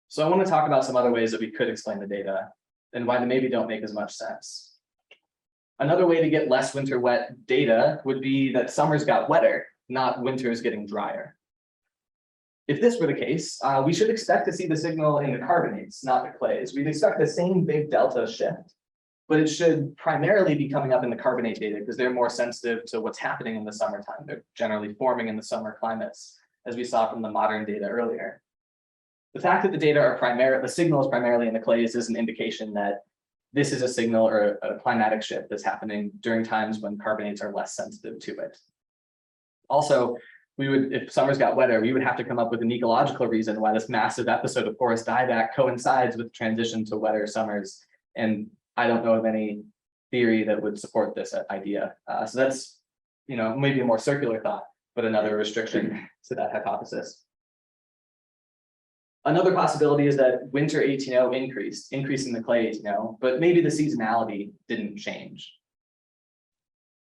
So I want to talk about some other ways that we could explain the data and why they maybe don't make as much sense. Another way to get less winter wet data would be that summers got wetter, not winters getting drier. If this were the case, we should expect to see the signal in the carbonates, not the clays. We'd expect the same big delta shift, but it should primarily be coming up in the carbonate data because they're more sensitive to what's happening in the summertime. They're generally forming in the summer climates, as we saw from the modern data earlier. The fact that the data are the signal is primarily in the clays is an indication that this is a signal or a climatic shift that's happening during times when carbonates are less sensitive to it. Also, we would, if summers got wetter, we would have to come up with an ecological reason why this massive episode of forest dieback coincides with transition to wetter summers. And I don't know of any theory that would support this idea. So that's, maybe a more circular thought, but another restriction to that hypothesis. Another possibility is that winter 18O increasing the clay 18O, but maybe the seasonality didn't change.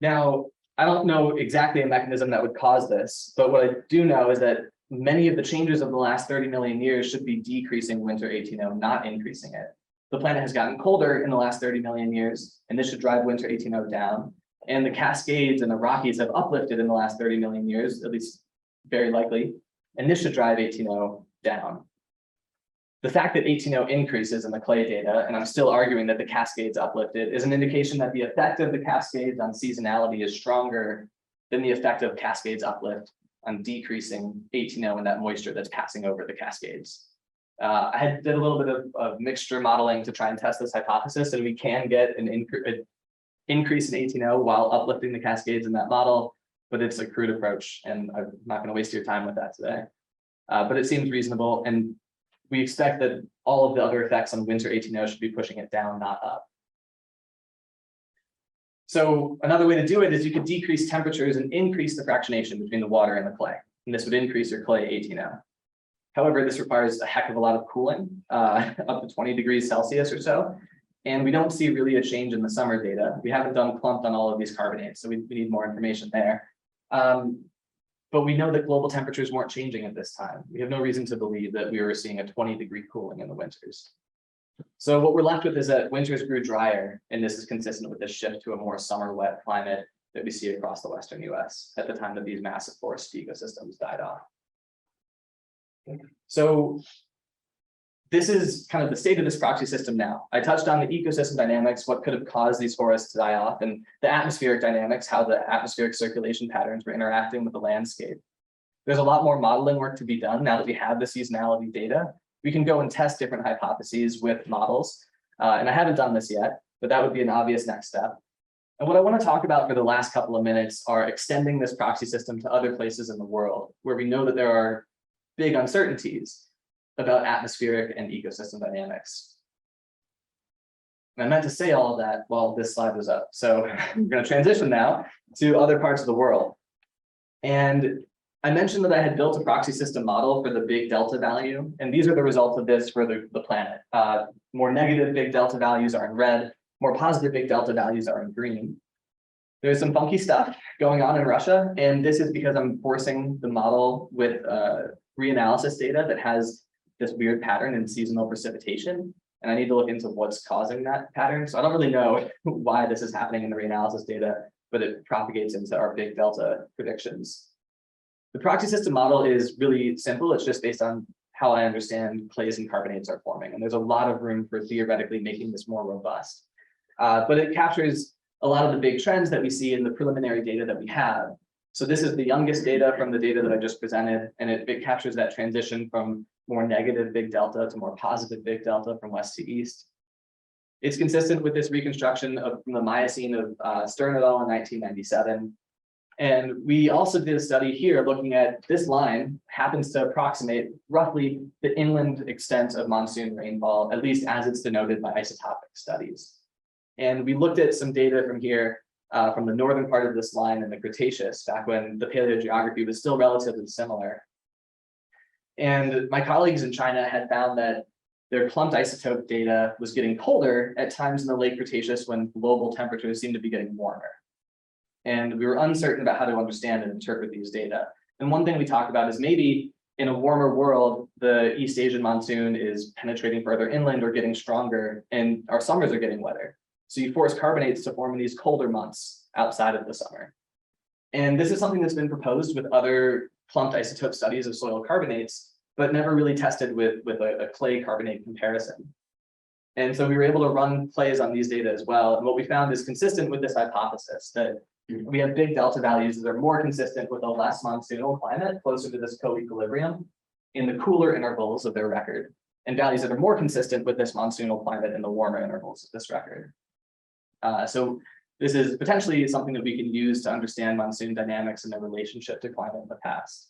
Now, I don't know exactly a mechanism that would cause this, but what I do know is that many of the changes of the last 30 million years should be decreasing winter 18O, not increasing it. The planet has gotten colder in the last 30 million years, and this should drive winter 18O down. And the Cascades and the Rockies have uplifted in the last 30 million years, at least very likely, and this should drive 18O down. The fact that 18O increases in the clay data, and I'm still arguing that the Cascades uplifted, is an indication that the effect of the Cascades on seasonality is stronger than the effect of Cascades uplift on decreasing 18O and that moisture that's passing over the Cascades. I did a little bit of mixture modeling to try and test this hypothesis, and we can get an increase in 18O while uplifting the Cascades in that model, but it's a crude approach, and I'm not going to waste your time with that today. But it seems reasonable, and we expect that all of the other effects on winter 18O should be pushing it down, not up. So another way to do it is you could decrease temperatures and increase the fractionation between the water and the clay, and this would increase your clay 18O. However, this requires a heck of a lot of cooling, up to 20 degrees Celsius or so, and we don't see really a change in the summer data. We haven't done clumped on all of these carbonates, so we need more information there. But we know that global temperatures weren't changing at this time. We have no reason to believe that we were seeing a 20-degree cooling in the winters. So what we're left with is that winters grew drier, and this is consistent with this shift to a more summer wet climate that we see across the Western US at the time that these massive forest ecosystems died off. So this is kind of the state of this proxy system now. I touched on the ecosystem dynamics, what could have caused these forests to die off, and the atmospheric dynamics, how the atmospheric circulation patterns were interacting with the landscape. There's a lot more modeling work to be done now that we have the seasonality data. We can go and test different hypotheses with models, and I haven't done this yet, but that would be an obvious next step. And what I want to talk about for the last couple of minutes are extending this proxy system to other places in the world where we know that there are big uncertainties about atmospheric and ecosystem dynamics. And I meant to say all of that while this slide was up. So we're going to transition now to other parts of the world. And I mentioned that I had built a proxy system model for the big delta value, and these are the results of this for the planet. More negative big delta values are in red, more positive big delta values are in green. There's some funky stuff going on in Russia, and this is because I'm forcing the model with reanalysis data that has this weird pattern in seasonal precipitation, and I need to look into what's causing that pattern. So I don't really know why this is happening in the reanalysis data, but it propagates into our big delta predictions. The proxy system model is really simple. It's just based on how I understand clays and carbonates are forming, and there's a lot of room for theoretically making this more robust. But it captures a lot of the big trends that we see in the preliminary data that we have. So this is the youngest data from the data that I just presented, and it captures that transition from more negative big delta to more positive big delta from west to east. It's consistent with this reconstruction from the Miocene of Stern et al. In 1997. And we also did a study here looking at this line happens to approximate roughly the inland extent of monsoon rainfall, at least as it's denoted by isotopic studies. And we looked at some data from here from the northern part of this line in the Cretaceous, back when the paleogeography was still relatively similar. And my colleagues in China had found that their clumped isotope data was getting colder at times in the late Cretaceous when global temperatures seemed to be getting warmer. And we were uncertain about how to understand and interpret these data. And one thing we talked about is maybe in a warmer world, the East Asian monsoon is penetrating further inland or getting stronger, and our summers are getting wetter. So you force carbonates to form in these colder months outside of the summer. And this is something that's been proposed with other clumped isotope studies of soil carbonates, but never really tested with a clay carbonate comparison. And so we were able to run plays on these data as well. And what we found is consistent with this hypothesis that we have big delta values that are more consistent with a less monsoonal climate, closer to this co-equilibrium in the cooler intervals of their record, and values that are more consistent with this monsoonal climate in the warmer intervals of this record. So This is potentially something that we can use to understand monsoon dynamics and their relationship to climate in the past.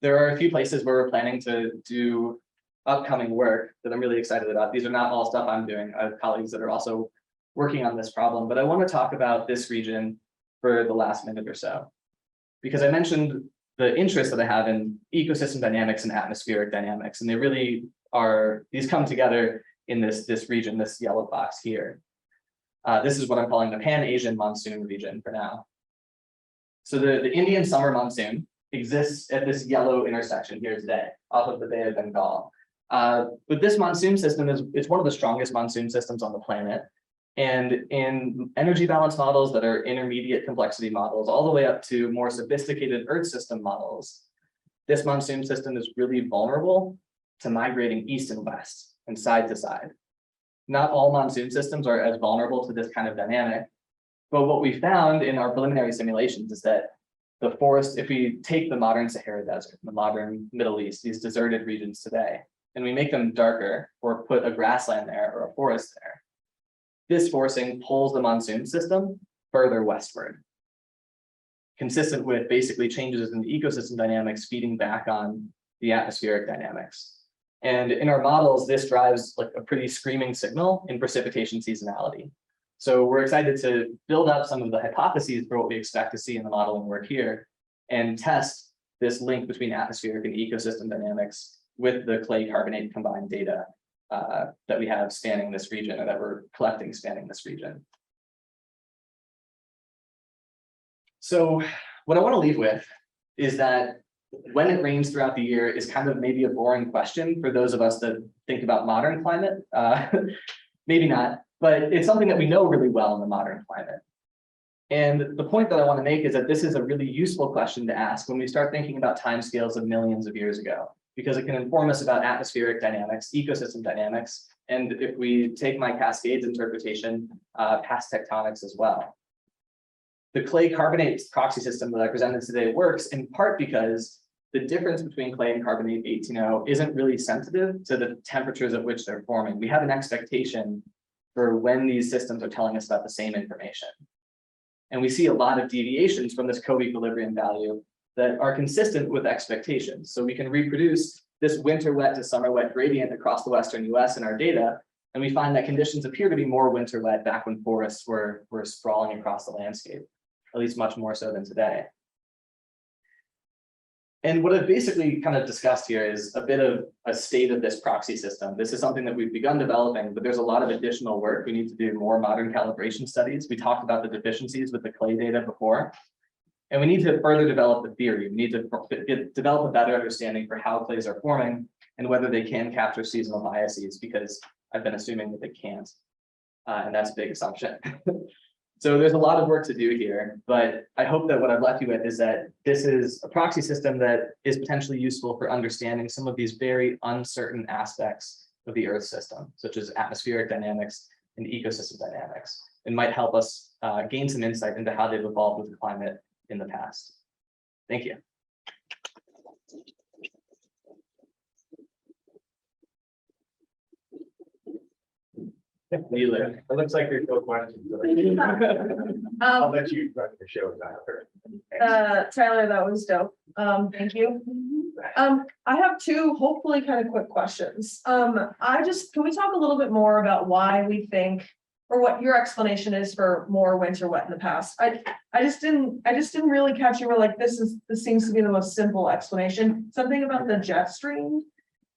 There are a few places where we're planning to do upcoming work that I'm really excited about. These are not all stuff I'm doing. I have colleagues that are also working on this problem, but I want to talk about this region for the last minute or so, because I mentioned the interest that I have in ecosystem dynamics and atmospheric dynamics, and they really are, these come together in this region, this yellow box here. This is what I'm calling the Pan-Asian monsoon region for now. So the Indian summer monsoon exists at this yellow intersection here today, off of the Bay of Bengal. But this monsoon system it's one of the strongest monsoon systems on the planet. And in energy balance models that are intermediate complexity models, all the way up to more sophisticated Earth system models, this monsoon system is really vulnerable to migrating east and west and side to side. Not all monsoon systems are as vulnerable to this kind of dynamic, but what we found in our preliminary simulations is that the forest, if we take the modern Sahara Desert, the modern Middle East, these deserted regions today, and we make them darker or put a grassland there or a forest there, this forcing pulls the monsoon system further westward, consistent with basically changes in the ecosystem dynamics feeding back on the atmospheric dynamics. And in our models, this drives like a pretty screaming signal in precipitation seasonality. So we're excited to build up some of the hypotheses for what we expect to see in the modeling work here and test this link between atmospheric and ecosystem dynamics with the clay carbonate combined data that we have spanning this region, or that we're collecting spanning this region. So what I want to leave with is that when it rains throughout the year is kind of maybe a boring question for those of us that think about modern climate. Maybe not, but it's something that we know really well in the modern climate. And the point that I want to make is that this is a really useful question to ask when we start thinking about timescales of millions of years ago, because it can inform us about atmospheric dynamics, ecosystem dynamics, and if we take my cascades interpretation, past tectonics as well. The clay carbonate proxy system that I presented today works in part because the difference between clay and carbonate 18O isn't really sensitive to the temperatures at which they're forming. We have an expectation for when these systems are telling us about the same information. And we see a lot of deviations from this co-equilibrium value that are consistent with expectations. So we can reproduce this winter wet to summer wet gradient across the Western US in our data, and we find that conditions appear to be more winter wet back when forests were sprawling across the landscape, at least much more so than today. And what I've basically kind of discussed here is a bit of a state of this proxy system. This is something that we've begun developing, but there's a lot of additional work. We need to do more modern calibration studies. We talked about the deficiencies with the clay data before, and we need to further develop the theory. We need to develop a better understanding for how clays are forming and whether they can capture seasonal biases, because I've been assuming that they can't, and that's a big assumption. So there's a lot of work to do here, but I hope that what I've left you with is that this is a proxy system that is potentially useful for understanding some of these very uncertain aspects of the Earth system, such as atmospheric dynamics and ecosystem dynamics, and might help us gain some insight into how they've evolved with the climate in the past. Thank you. It looks like there's no questions. I'll let you run the show now. Tyler, that was dope. Thank you. I have two hopefully kind of quick questions. Can we talk a little bit more about why we think, or what your explanation is for more winter wet in the past? I just didn't really catch, you were like, this seems to be the most simple explanation, something about the jet stream.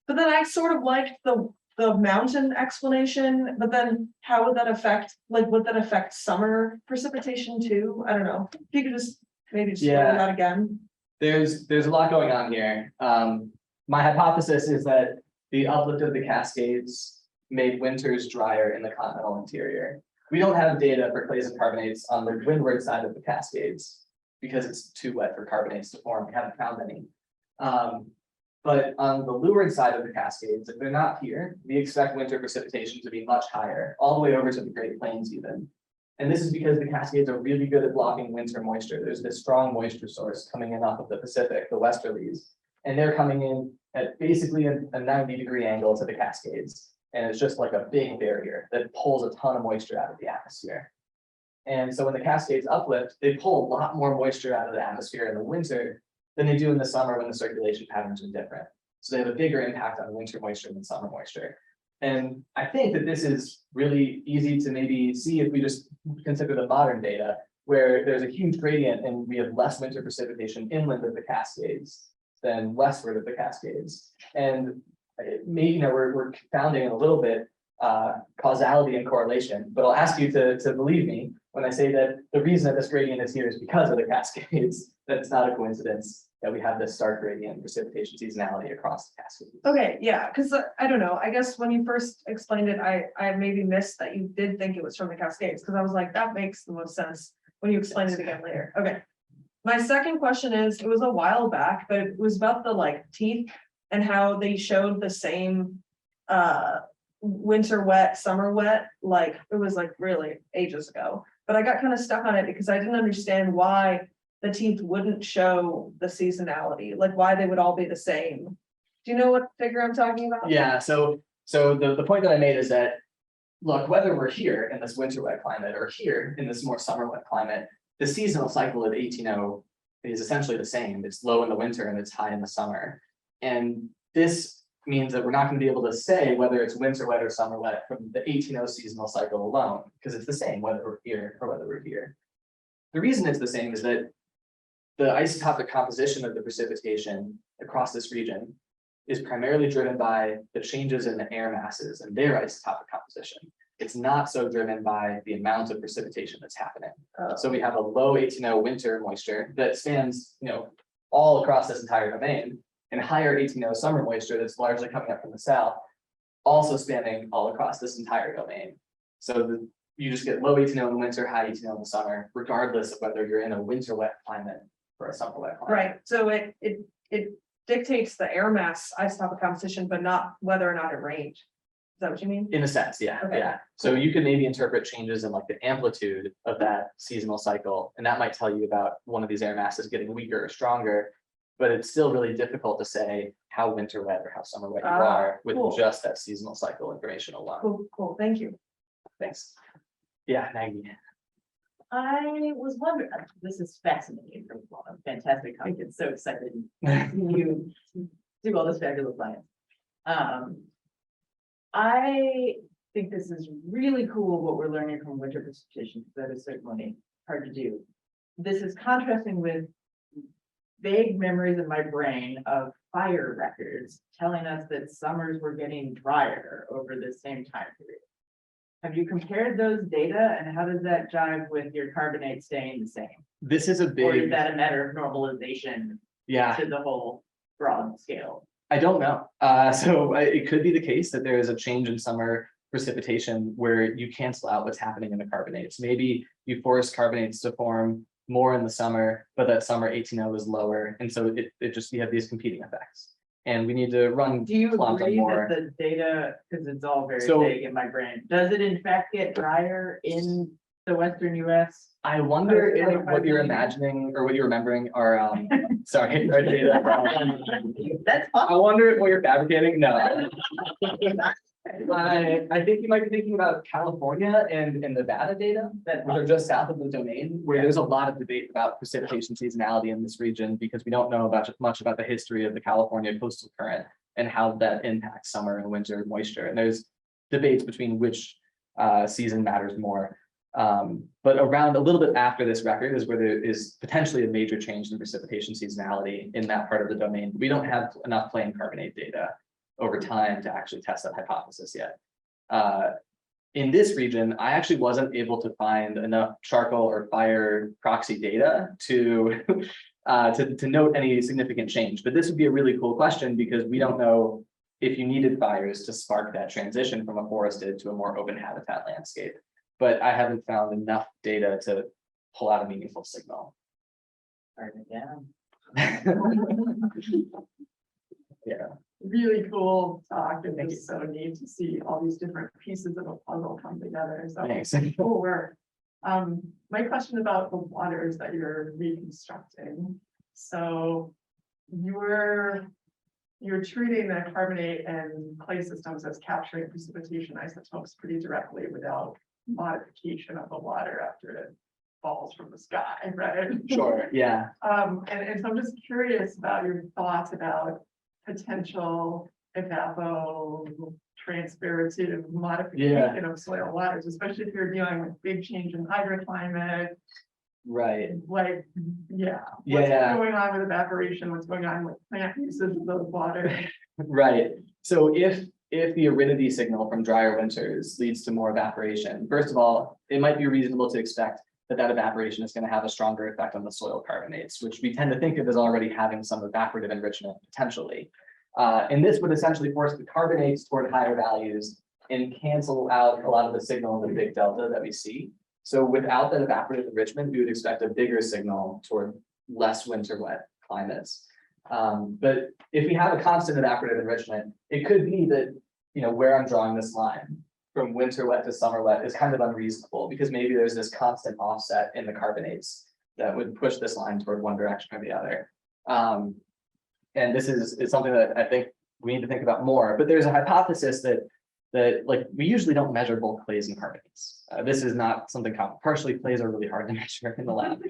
But then I sort of liked the mountain explanation, but then how would that affect, like, would that affect summer precipitation too? I don't know. If you could just maybe just explain that again. There's a lot going on here. My hypothesis is that the uplift of the Cascades made winters drier in the continental interior. We don't have data for clays and carbonates on the windward side of the Cascades because it's too wet for carbonates to form. We haven't found any. But on the leeward side of the Cascades, if they're not here, we expect winter precipitation to be much higher, all the way over to the Great Plains even. And this is because the Cascades are really good at blocking winter moisture. There's this strong moisture source coming in off of the Pacific, the westerlies, and they're coming in at basically a 90-degree angle to the Cascades. And it's just like a big barrier that pulls a ton of moisture out of the atmosphere. And so when the Cascades uplift, they pull a lot more moisture out of the atmosphere in the winter than they do in the summer when the circulation patterns are different. So they have a bigger impact on winter moisture than summer moisture. And I think that this is really easy to maybe see if we just consider the modern data, where there's a huge gradient and we have less winter precipitation inland of the Cascades than westward of the Cascades. And maybe, we're confounding it a little bit, causality and correlation, but I'll ask you to believe me when I say that the reason that this gradient is here is because of the Cascades, that it's not a coincidence that we have this stark gradient in precipitation seasonality across the Cascades. Okay, yeah, because I don't know, I guess when you first explained it, I maybe missed that you did think it was from the Cascades, because I was like, that makes the most sense when you explain it again later. Okay. My second question is, it was a while back, but it was about the like teeth and how they showed the same winter wet, summer wet, like it was like really ages ago. But I got kind of stuck on it because I didn't understand why the teeth wouldn't show the seasonality, like why they would all be the same. Do you know what figure I'm talking about? Yeah, so the point that I made is that, look, whether we're here in this winter wet climate or here in this more summer wet climate, the seasonal cycle of 18O is essentially the same. It's low in the winter and it's high in the summer. And this means that we're not going to be able to say whether it's winter wet or summer wet from the 18O seasonal cycle alone, because it's the same whether we're here or whether we're here. The reason it's the same is that the isotopic composition of the precipitation across this region is primarily driven by the changes in the air masses and their isotopic composition. It's not so driven by the amount of precipitation that's happening. So we have a low 18O winter moisture that spans, all across this entire domain, and higher 18O summer moisture that's largely coming up from the south, also spanning all across this entire domain. So you just get low 18O in the winter, high 18O in the summer, regardless of whether you're in a winter wet climate or a summer wet climate. Right, so it dictates the air mass isotopic composition, but not whether or not it rained. Is that what you mean? In a sense, yeah, Okay. yeah. So you can maybe interpret changes in like the amplitude of that seasonal cycle, and that might tell you about one of these air masses getting weaker or stronger, but it's still really difficult to say how winter wet or how summer wet you are with cool. just that seasonal cycle information alone. Cool, thank you. Thanks. Yeah, Maggie. I was wondering, this is fascinating, fantastic, I get so excited you do all this fabulous science. I think this is really cool what we're learning from winter precipitation, because that is certainly hard to do. This is contrasting with vague memories in my brain of fire records telling us that summers were getting drier over the same time period. Have you compared those data, and how does that jive with your carbonate staying the same? This is a Or is big, that a matter of normalization yeah, to the whole broad scale? I don't know. So it could be the case that there is a change in summer precipitation where you cancel out what's happening in the carbonates. Maybe you force carbonates to form more in the summer, but that summer 18O is lower. And so it just, you have these competing effects. And we need to run. Do you plot them agree more. that the data, because it's all very So- vague in my brain, does it in fact get drier in the Western US? I wonder if 25 what you're million. imagining or what you're remembering are, sorry. our data. That's I wonder if what you're fabricating, no. I think you might be thinking about California and Nevada data, That's which are just south of the domain, where there's a lot of debate about precipitation seasonality in this region, because we don't know much about the history of the California coastal current and how that impacts summer and winter moisture. And there's debates between which season matters more. But around a little bit after this record is where there is potentially a major change in precipitation seasonality in that part of the domain. We don't have enough plain carbonate data over time to actually test that hypothesis yet. In this region, I actually wasn't able to find enough charcoal or fire proxy data to note any significant change. But this would be a really cool question, because we don't know if you needed fires to spark that transition from a forested to a more open habitat landscape. But I haven't found enough data to pull out a meaningful signal. Yeah. Really cool talk, and Thank just so neat to see all these different pieces of a puzzle come together, so Thanks. cool work. My question about the waters that you're reconstructing, so you're treating the carbonate and clay systems as capturing precipitation isotopes pretty directly without modification of the water after it falls from the sky, right? Sure, yeah. And so I'm just curious about your thoughts about potential evapotranspirative modification of soil waters, especially if you're dealing with big change in hydroclimate, Right. like, yeah. Yeah. What's going on with evaporation, what's going on with plant uses of those waters? Right. So if the aridity signal from drier winters leads to more evaporation, first of all, it might be reasonable to expect that evaporation is going to have a stronger effect on the soil carbonates, which we tend to think of as already having some evaporative enrichment potentially. And this would essentially force the carbonates toward higher values and cancel out a lot of the signal in the big delta that we see. So without that evaporative enrichment, we would expect a bigger signal toward less winter wet climates. But if we have a constant evaporative enrichment, it could be that, where I'm drawing this line from winter wet to summer wet is kind of unreasonable because maybe there's this constant offset in the carbonates that would push this line toward one direction or the other. And this is something that I think we need to think about more, but there's a hypothesis that like we usually don't measure both clays and carbonates. This is not something common. Partially clays are really hard to measure in the lab.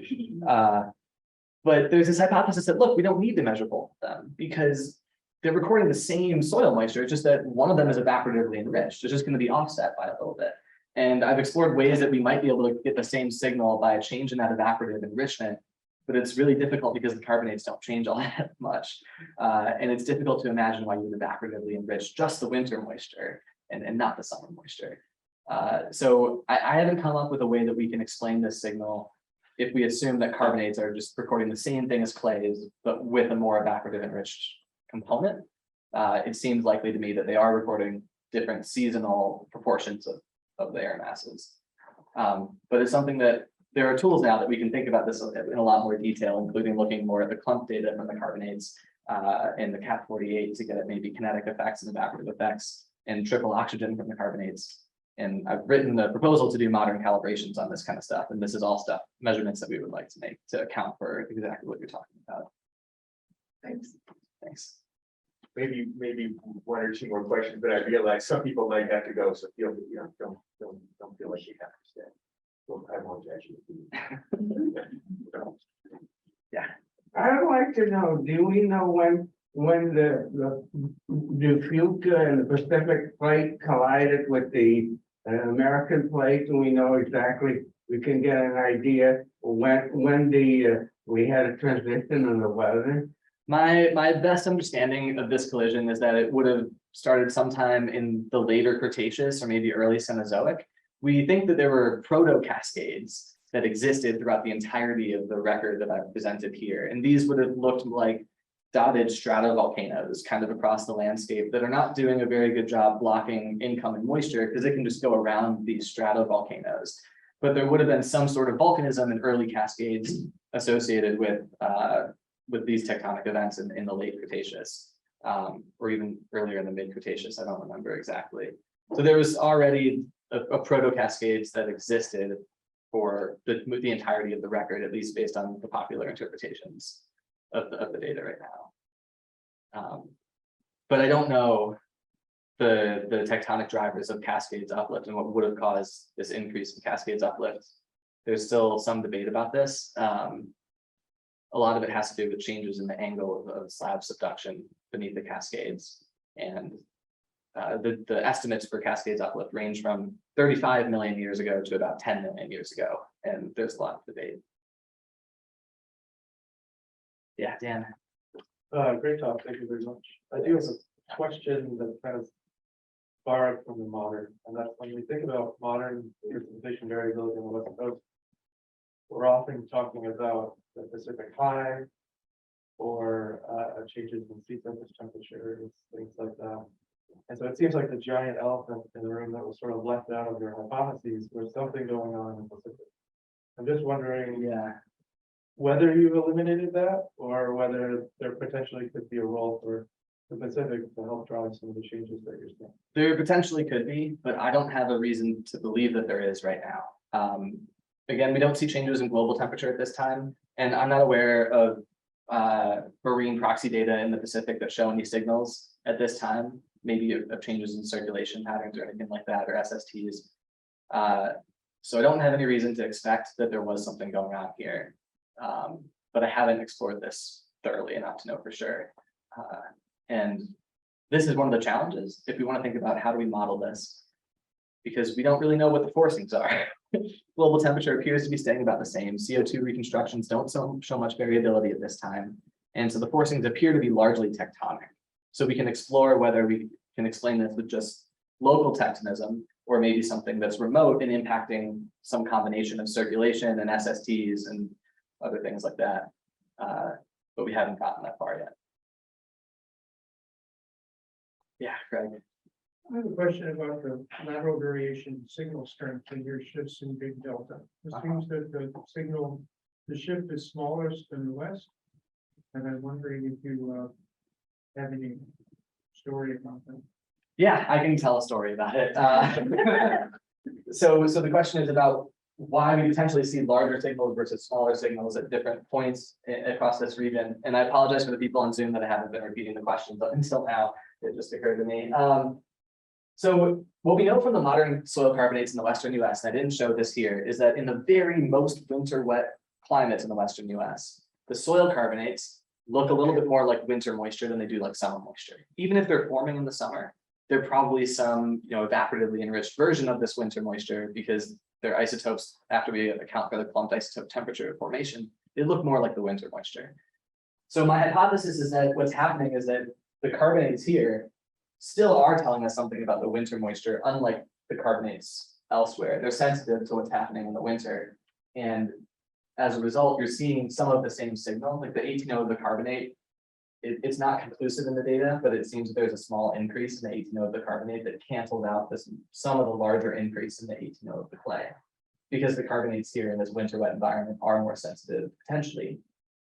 But there's this hypothesis that, look, we don't need to measure both of them because they're recording the same soil moisture, it's just that one of them is evaporatively enriched. It's just going to be offset by a little bit. And I've explored ways that we might be able to get the same signal by a change in that evaporative enrichment, but it's really difficult because the carbonates don't change all that much. And it's difficult to imagine why you would evaporatively enrich just the winter moisture and not the summer moisture. So I haven't come up with a way that we can explain this signal if we assume that carbonates are just recording the same thing as clays, but with a more evaporative enriched component. It seems likely to me that they are recording different seasonal proportions of the air masses. But it's something that there are tools now that we can think about this in a lot more detail, including looking more at the clump data from the carbonates and the CAP48 to get at maybe kinetic effects and evaporative effects and triple oxygen from the carbonates. And I've written a proposal to do modern calibrations on this kind of stuff. And this is all stuff, measurements that we would like to make to account for exactly what you're talking about. Thanks. Thanks. Maybe one or two more questions, but I realize some people might have to go, so don't feel like you have to stay. Well, I won't judge you. Yeah. I'd like to know, do we know when the Kukla and the Pacific plate collided with the American plate? And we know exactly, we can get an idea when we had a transition in the weather. My best understanding of this collision is that it would have started sometime in the later Cretaceous or maybe early Cenozoic. We think that there were proto-cascades that existed throughout the entirety of the record that I've presented here. And these would have looked like dotted stratovolcanoes kind of across the landscape that are not doing a very good job blocking incoming moisture because it can just go around these stratovolcanoes. But there would have been some sort of volcanism in early cascades associated with these tectonic events in the late Cretaceous, or even earlier in the mid Cretaceous. I don't remember exactly. So there was already a proto-cascades that existed for the entirety of the record, at least based on the popular interpretations of the data right now. But I don't know the tectonic drivers of cascades uplift and what would have caused this increase in cascades uplift. There's still some debate about this. A lot of it has to do with changes in the angle of slab subduction beneath the cascades. And the estimates for cascades uplift range from 35 million years ago to about 10 million years ago. And there's a lot of debate. Yeah, Dan. Great talk, thank you very much. I do have a question that kind of borrowed from the modern, and that's when we think about modern precipitation variability on the West Coast, we're often talking about the Pacific High or changes in sea surface temperatures, things like that. And so it seems like the giant elephant in the room that was sort of left out of your hypotheses was something going on in the Pacific. I'm just wondering, whether you eliminated that or whether there potentially could be a role for the Pacific to help drive some of the changes that you're seeing. There potentially could be, but I don't have a reason to believe that there is right now. Again, we don't see changes in global temperature at this time, and I'm not aware of marine proxy data in the Pacific that show any signals at this time, maybe of changes in circulation patterns or anything like that, or SSTs. So I don't have any reason to expect that there was something going on here. But I haven't explored this thoroughly enough to know for sure. And this is one of the challenges if we want to think about how do we model this, because we don't really know what the forcings are. Global temperature appears to be staying about the same. CO2 reconstructions don't show much variability at this time. And so the forcings appear to be largely tectonic. So we can explore whether we can explain this with just local tectonism, or maybe something that's remote and impacting some combination of circulation and SSTs and other things like that. But we haven't gotten that far yet. Yeah, Greg. I have a question about the lateral variation signal strength in your shifts in big delta. It seems that the signal, the shift is smallest in the west. And I'm wondering if you have any story about that. Yeah, I can tell a story about it. So the question is about why we potentially see larger signals versus smaller signals at different points across this region. And I apologize for the people on Zoom that I haven't been repeating the questions, but until now, it just occurred to me. So what we know from the modern soil carbonates in the Western US, and I didn't show this here, is that in the very most winter wet climates in the Western US, the soil carbonates look a little bit more like winter moisture than they do like summer moisture. Even if they're forming in the summer, they're probably some, evaporatively enriched version of this winter moisture, because their isotopes, after we account for the clumped isotope temperature of formation, they look more like the winter moisture. So my hypothesis is that what's happening is that the carbonates here still are telling us something about the winter moisture, unlike the carbonates elsewhere. They're sensitive to what's happening in the winter. And as a result, you're seeing some of the same signal, like the 18O of the carbonate. It's not conclusive in the data, but it seems that there's a small increase in the 18O of the carbonate that cancels out some of the larger increase in the 18O of the clay, because the carbonates here in this winter wet environment are more sensitive potentially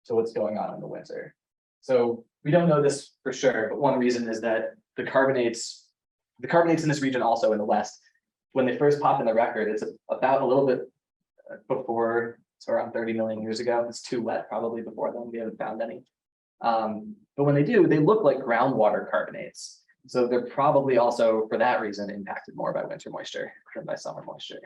to what's going on in the winter. So we don't know this for sure, but one reason is that the carbonates in this region, also in the West, when they first pop in the record, it's about a little bit before, so around 30 million years ago. It's too wet probably before then, we haven't found any. But when they do, they look like groundwater carbonates. So they're probably also, for that reason, impacted more by winter moisture than by summer moisture.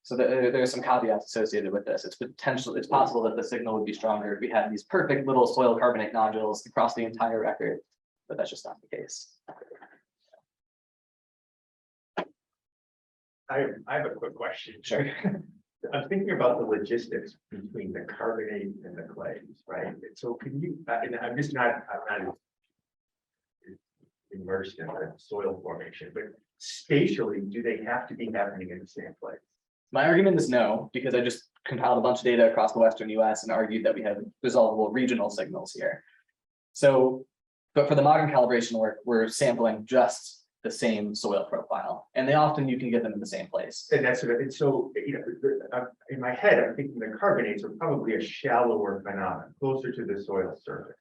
So there's some caveats associated with this. It's possible that the signal would be stronger if we had these perfect little soil carbonate nodules across the entire record, but that's just not the case. I have a quick question. Sure. I'm thinking about the logistics between the carbonate and the clays, right? So can you, and I'm not immersed in the soil formation, but spatially, do they have to be happening in the same place? My argument is no, because I just compiled a bunch of data across the Western US and argued that we have resolvable regional signals here. So, but for the modern calibration work, we're sampling just the same soil profile, and you can get them in the same place. And that's what it's so, in my head, I'm thinking the carbonates are probably a shallower phenomenon, closer to the soil surface.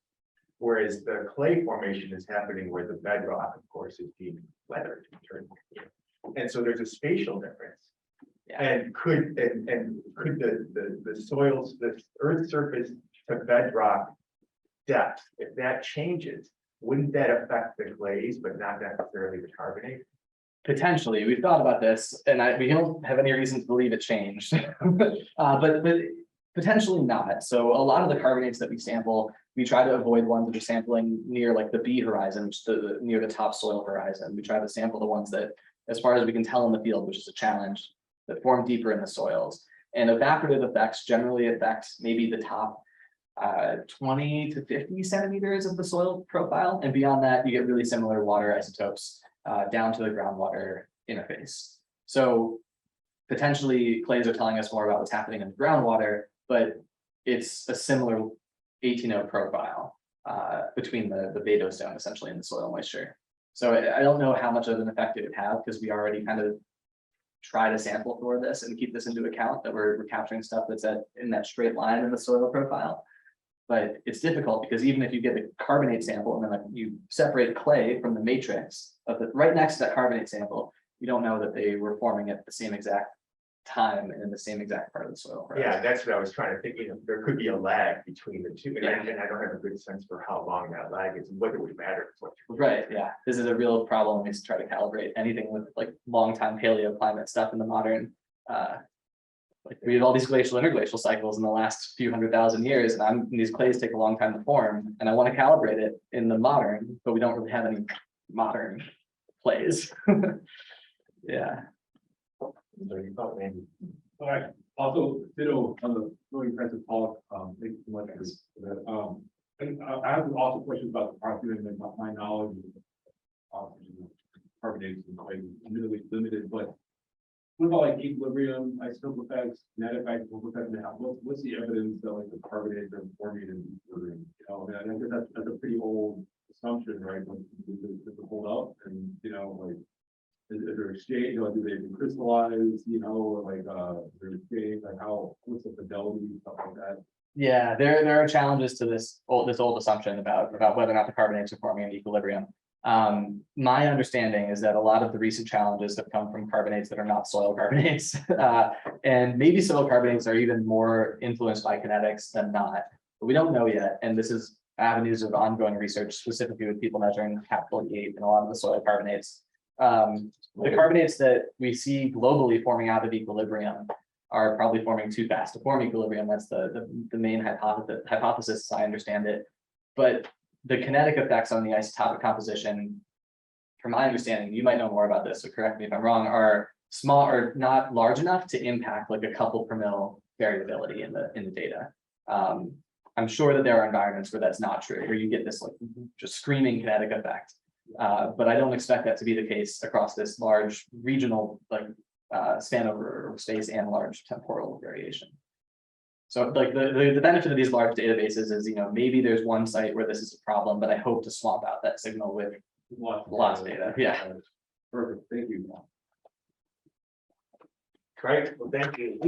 Whereas the clay formation is happening where the bedrock, of course, is being weathered. And so there's a spatial difference. Yeah. And could the soils, the earth surface to bedrock depth, if that changes, wouldn't that affect the clays, but not necessarily the carbonate? Potentially, we've thought about this, and we don't have any reason to believe it changed, but potentially not. So a lot of the carbonates that we sample, we try to avoid ones that are sampling near like the B horizon, which is near the top soil horizon. We try to sample the ones that, as far as we can tell in the field, which is a challenge, that form deeper in the soils. And evaporative effects generally affect maybe the top 20 to 50 centimeters of the soil profile, and beyond that you get really similar water isotopes down to the groundwater interface. So potentially clays are telling us more about what's happening in the groundwater, but it's a similar 18O profile between the Beto zone essentially and the soil moisture. So I don't know how much of an effect it would have, because we already kind of try to sample for this and keep this into account, that we're capturing stuff that's in that straight line in the soil profile. But it's difficult because even if you get the carbonate sample and then you separate clay from the matrix of right next to that carbonate sample, you don't know that they were forming at the same exact time and in the same exact part of the soil. Right? Yeah, that's what I was trying to think. There could be a lag between the two, and I don't have a good sense for how long that lag is and whether it would matter. Right. Yeah, this is a real problem. We try to calibrate anything with like long time paleoclimate stuff in the modern like we have all these glacial interglacial cycles in the last few 100,000 years, and these clays take a long time to form, and I want to calibrate it in the modern, but we don't really have any modern clays. Yeah. All right, also, on the really impressive talk, thank you so much for that. And I have also questions about the property and my knowledge of carbonates and quite really limited, but what about like equilibrium, isotope effects, net effects, what's the evidence that like the carbonates are forming in equilibrium? You know, and I guess that's a pretty old assumption, right? When does it hold up and, you know, like, is there exchange, or do they crystallize, you know, or like, their exchange, like what's the fidelity, stuff like that? Yeah, there are challenges to this old assumption about whether or not the carbonates are forming in equilibrium. My understanding is that a lot of the recent challenges have come from carbonates that are not soil carbonates. And maybe soil carbonates are even more influenced by kinetics than not, but we don't know yet. And this is avenues of ongoing research, specifically with people measuring capital E and a lot of the soil carbonates. The carbonates that we see globally forming out of equilibrium are probably forming too fast to form equilibrium. That's the main hypothesis, as I understand it. But the kinetic effects on the isotopic composition, from my understanding, you might know more about this, so correct me if I'm wrong, are small or not large enough to impact like a couple per mil variability in the data. I'm sure that there are environments where that's not true, where you get this like just screaming kinetic effect. But I don't expect that to be the case across this large regional like span over space and large temporal variation. So like the benefit of these large databases is, you know, maybe there's one site where this is a problem, but I hope to swamp out that signal with lots of data. Yeah. Perfect, thank you. Great, well, thank you.